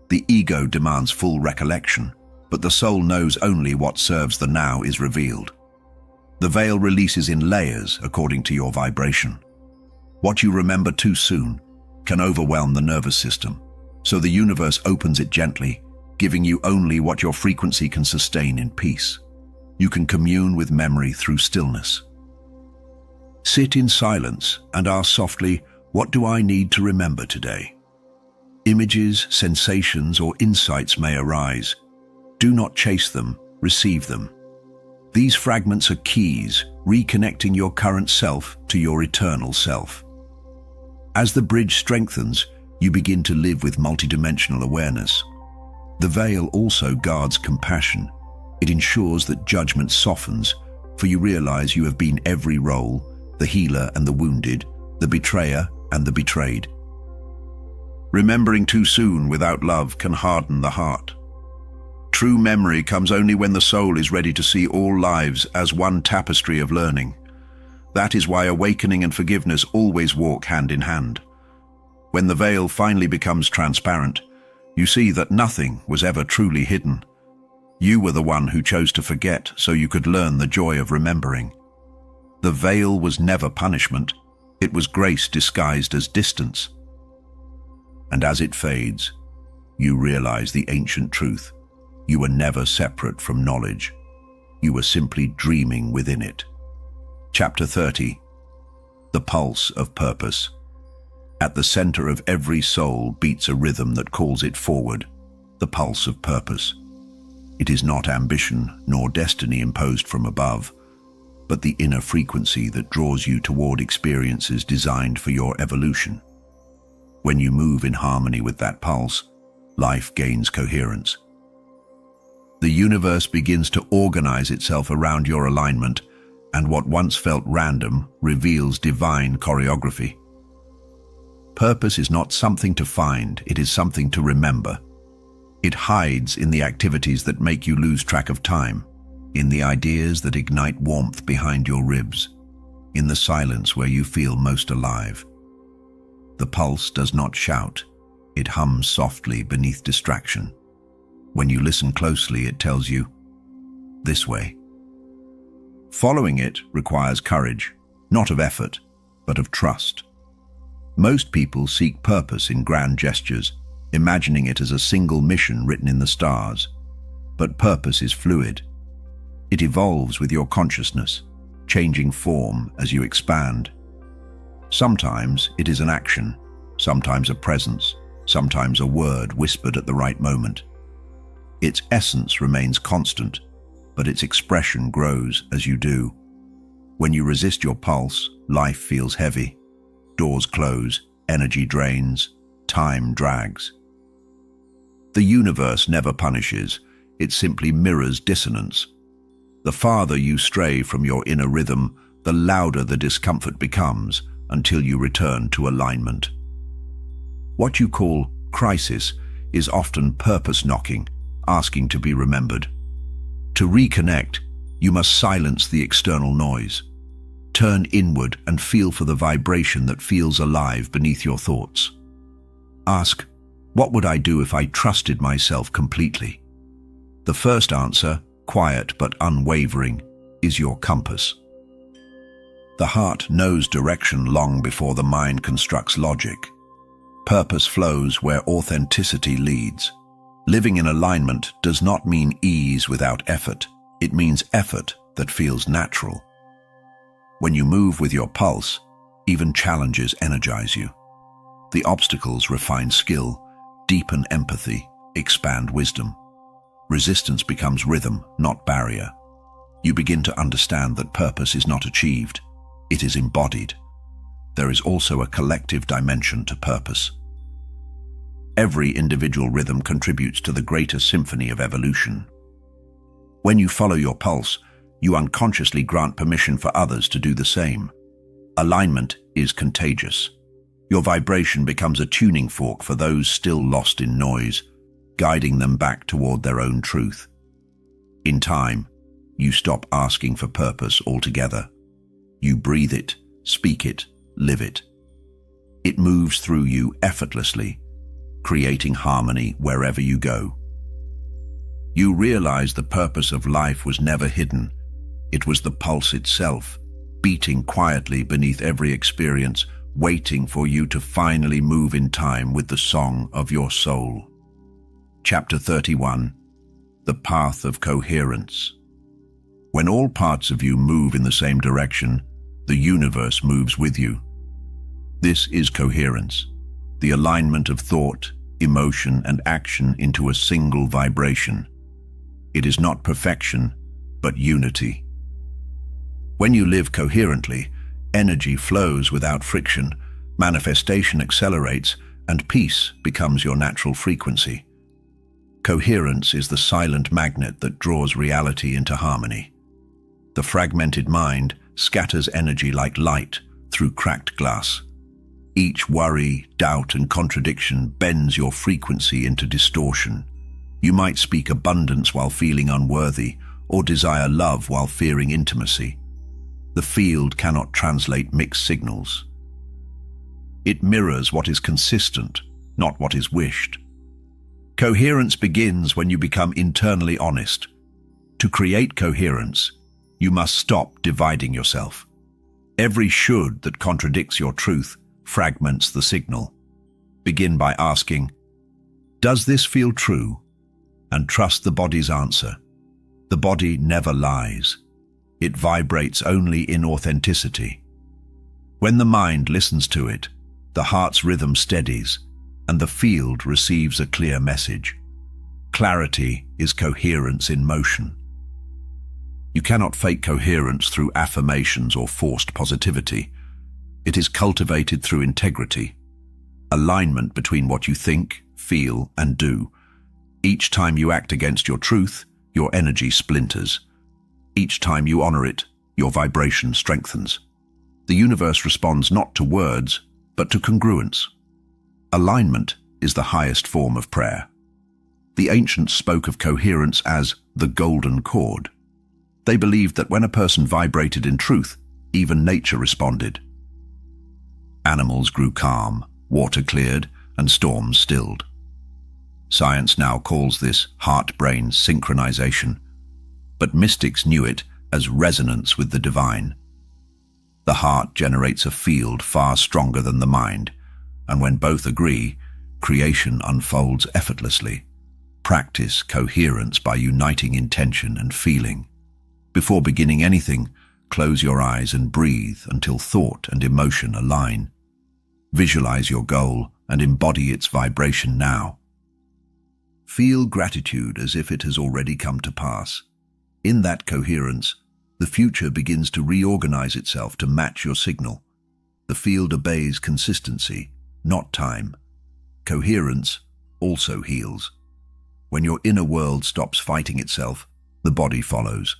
The ego demands full recollection, but the soul knows only what serves the now is revealed. The veil releases in layers according to your vibration. What you remember too soon can overwhelm the nervous system, so the universe opens it gently, giving you only what your frequency can sustain in peace. You can commune with memory through stillness. Sit in silence and ask softly, what do I need to remember today? Images, sensations, or insights may arise. Do not chase them, receive them. These fragments are keys, reconnecting your current self to your eternal self. As the bridge strengthens, you begin to live with multidimensional awareness. The veil also guards compassion. It ensures that judgment softens, for you realize you have been every role, the healer and the wounded, the betrayer and the betrayed. Remembering too soon without love can harden the heart. True memory comes only when the soul is ready to see all lives as one tapestry of learning. That is why awakening and forgiveness always walk hand in hand. When the veil finally becomes transparent, you see that nothing was ever truly hidden. You were the one who chose to forget so you could learn the joy of remembering. The veil was never punishment. It was grace disguised as distance. And as it fades, you realize the ancient truth. You were never separate from knowledge. You were simply dreaming within it. Chapter 30. The Pulse of Purpose. At the center of every soul beats a rhythm that calls it forward, the pulse of purpose. It is not ambition nor destiny imposed from above, but the inner frequency that draws you toward experiences designed for your evolution. When you move in harmony with that pulse, life gains coherence. The universe begins to organize itself around your alignment, and what once felt random reveals divine choreography. Purpose is not something to find, it is something to remember. It hides in the activities that make you lose track of time, in the ideas that ignite warmth behind your ribs, in the silence where you feel most alive. The pulse does not shout, it hums softly beneath distraction. When you listen closely, it tells you, this way. Following it requires courage, not of effort, but of trust. Most people seek purpose in grand gestures, imagining it as a single mission written in the stars. But purpose is fluid. It evolves with your consciousness, changing form as you expand. Sometimes it is an action, sometimes a presence, sometimes a word whispered at the right moment. Its essence remains constant, but its expression grows as you do. When you resist your pulse, life feels heavy. Doors close, energy drains, time drags. The universe never punishes, it simply mirrors dissonance. The farther you stray from your inner rhythm, the louder the discomfort becomes until you return to alignment. What you call crisis is often purpose knocking, asking to be remembered. To reconnect, you must silence the external noise. Turn inward and feel for the vibration that feels alive beneath your thoughts. Ask, what would I do if I trusted myself completely? The first answer, quiet but unwavering, is your compass. The heart knows direction long before the mind constructs logic. Purpose flows where authenticity leads. Living in alignment does not mean ease without effort. It means effort that feels natural. When you move with your pulse, even challenges energize you. The obstacles refine skill, deepen empathy, expand wisdom. Resistance becomes rhythm, not barrier. You begin to understand that purpose is not achieved, it is embodied. There is also a collective dimension to purpose. Every individual rhythm contributes to the greater symphony of evolution. When you follow your pulse, you unconsciously grant permission for others to do the same. Alignment is contagious. Your vibration becomes a tuning fork for those still lost in noise, guiding them back toward their own truth. In time, you stop asking for purpose altogether. You breathe it, speak it, live it. It moves through you effortlessly, creating harmony wherever you go. You realize the purpose of life was never hidden. It was the pulse itself, beating quietly beneath every experience, waiting for you to finally move in time with the song of your soul. Chapter 31. The Path of Coherence. When all parts of you move in the same direction, the universe moves with you. This is coherence, the alignment of thought, emotion, and action into a single vibration. It is not perfection, but unity. When you live coherently, energy flows without friction, manifestation accelerates, and peace becomes your natural frequency. Coherence is the silent magnet that draws reality into harmony. The fragmented mind scatters energy like light through cracked glass. Each worry, doubt, and contradiction bends your frequency into distortion. You might speak abundance while feeling unworthy, or desire love while fearing intimacy. The field cannot translate mixed signals. It mirrors what is consistent, not what is wished. Coherence begins when you become internally honest. To create coherence, you must stop dividing yourself. Every should that contradicts your truth fragments the signal. Begin by asking, does this feel true? And trust the body's answer. The body never lies. It vibrates only in authenticity. When the mind listens to it, the heart's rhythm steadies, and the field receives a clear message. Clarity is coherence in motion. You cannot fake coherence through affirmations or forced positivity. It is cultivated through integrity, alignment between what you think, feel, and do. Each time you act against your truth, your energy splinters. Each time you honor it, your vibration strengthens. The universe responds not to words, but to congruence. Alignment is the highest form of prayer. The ancients spoke of coherence as the golden chord. They believed that when a person vibrated in truth, even nature responded. Animals grew calm, water cleared, and storms stilled. Science now calls this heart-brain synchronization, but mystics knew it as resonance with the divine. The heart generates a field far stronger than the mind, and when both agree, creation unfolds effortlessly. Practice coherence by uniting intention and feeling. Before beginning anything, close your eyes and breathe until thought and emotion align. Visualize your goal and embody its vibration now. Feel gratitude as if it has already come to pass. In that coherence, the future begins to reorganize itself to match your signal. The field obeys consistency, not time. Coherence also heals. When your inner world stops fighting itself, the body follows.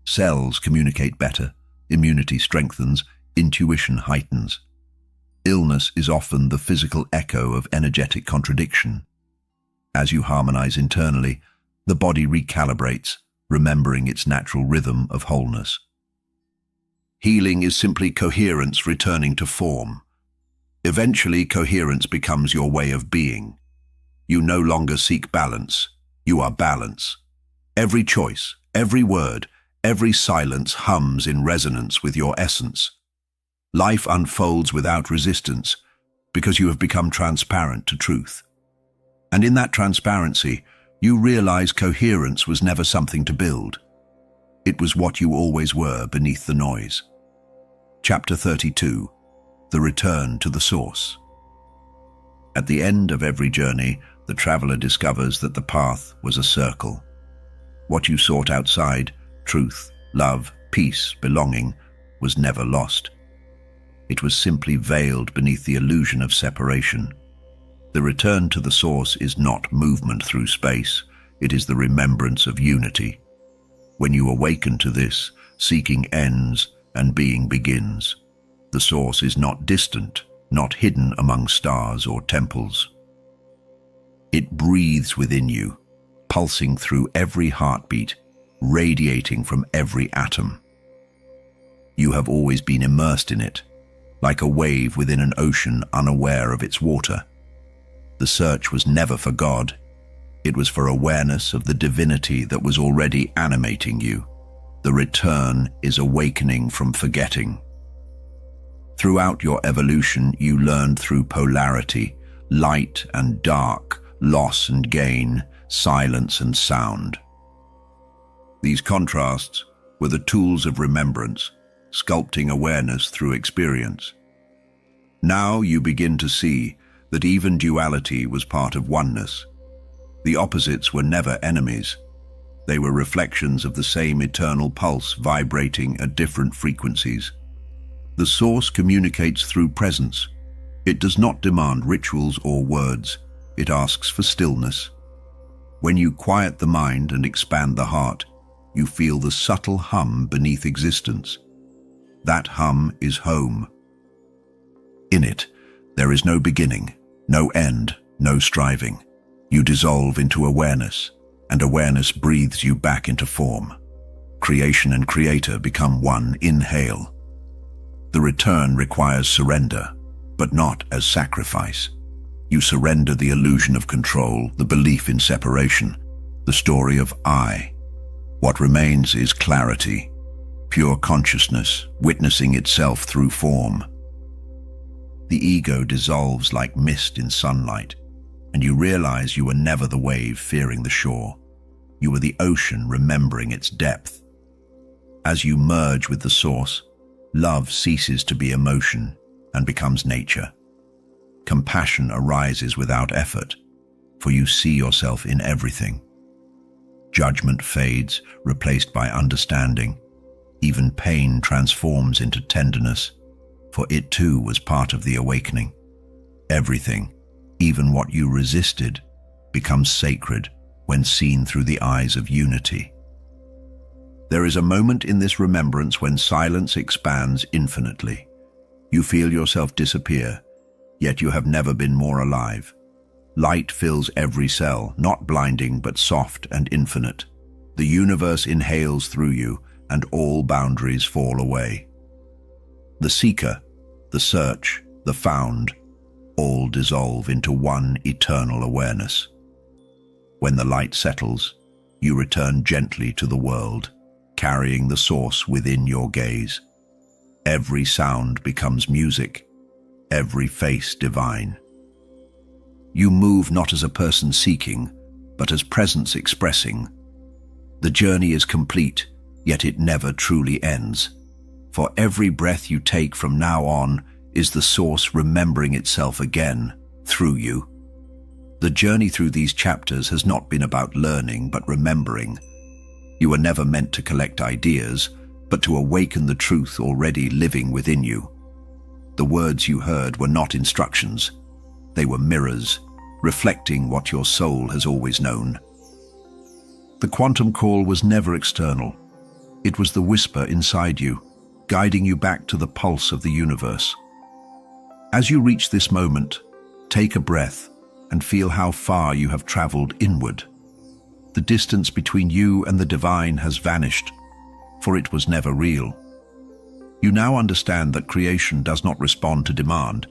Cells communicate better, immunity strengthens, intuition heightens. Illness is often the physical echo of energetic contradiction. As you harmonize internally, the body recalibrates, remembering its natural rhythm of wholeness. Healing is simply coherence returning to form. Eventually, coherence becomes your way of being. You no longer seek balance, you are balance. Every choice, every word, every silence hums in resonance with your essence. Life unfolds without resistance because you have become transparent to truth. And in that transparency, you realize coherence was never something to build. It was what you always were beneath the noise. Chapter 32. The Return to the Source. At the end of every journey, the traveler discovers that the path was a circle. What you sought outside, truth, love, peace, belonging, was never lost. It was simply veiled beneath the illusion of separation. The return to the source is not movement through space, it is the remembrance of unity. When you awaken to this, seeking ends and being begins. The source is not distant, not hidden among stars or temples. It breathes within you, pulsing through every heartbeat, radiating from every atom. You have always been immersed in it, like a wave within an ocean unaware of its water. The search was never for God, It was for awareness of the divinity that was already animating you. The return is awakening from forgetting. Throughout your evolution, you learned through polarity, light and dark, loss and gain, silence and sound. These contrasts were the tools of remembrance, sculpting awareness through experience. Now you begin to see that even duality was part of oneness. The opposites were never enemies. They were reflections of the same eternal pulse vibrating at different frequencies. The source communicates through presence. It does not demand rituals or words. It asks for stillness. When you quiet the mind and expand the heart, you feel the subtle hum beneath existence. That hum is home. In it, there is no beginning, no end, no striving. You dissolve into awareness, and awareness breathes you back into form. Creation and creator become one. Inhale. The return requires surrender, but not as sacrifice. You surrender the illusion of control, the belief in separation, the story of I. What remains is clarity, pure consciousness, witnessing itself through form. The ego dissolves like mist in sunlight, and you realize you were never the wave fearing the shore. You were the ocean remembering its depth. As you merge with the source, love ceases to be emotion and becomes nature. Compassion arises without effort, for you see yourself in everything. Judgment fades, replaced by understanding. Even pain transforms into tenderness, for it too was part of the awakening. Everything, even what you resisted, becomes sacred when seen through the eyes of unity. There is a moment in this remembrance when silence expands infinitely. You feel yourself disappear, yet you have never been more alive. Light fills every cell, not blinding but soft and infinite. The universe inhales through you, and all boundaries fall away. The seeker, the search, the found, all dissolve into one eternal awareness. When the light settles, you return gently to the world, carrying the source within your gaze. Every sound becomes music, every face divine. You move not as a person seeking, but as presence expressing. The journey is complete, yet it never truly ends. For every breath you take from now on is the source remembering itself again, through you. The journey through these chapters has not been about learning, but remembering. You were never meant to collect ideas, but to awaken the truth already living within you. The words you heard were not instructions. They were mirrors, reflecting what your soul has always known. The quantum call was never external. It was the whisper inside you, guiding you back to the pulse of the universe. As you reach this moment, take a breath and feel how far you have traveled inward. The distance between you and the divine has vanished, for it was never real. You now understand that creation does not respond to demand,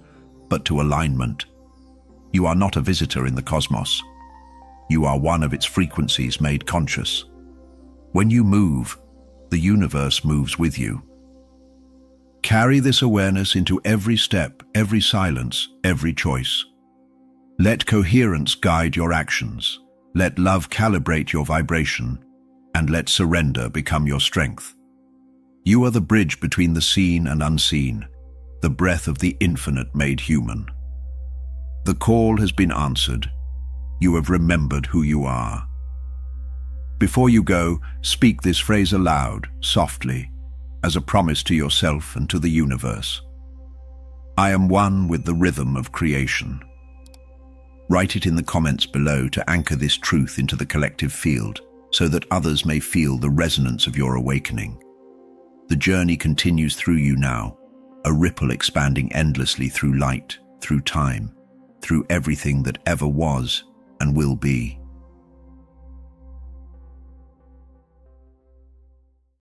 but to alignment. You are not a visitor in the cosmos. You are one of its frequencies made conscious. When you move, the universe moves with you. Carry this awareness into every step, every silence, every choice. Let coherence guide your actions. Let love calibrate your vibration, and let surrender become your strength. You are the bridge between the seen and unseen, the breath of the infinite made human. The call has been answered. You have remembered who you are. Before you go, speak this phrase aloud, softly, as a promise to yourself and to the universe. I am one with the rhythm of creation. Write it in the comments below to anchor this truth into the collective field, so that others may feel the resonance of your awakening. The journey continues through you now, a ripple expanding endlessly through light, through time, through everything that ever was and will be.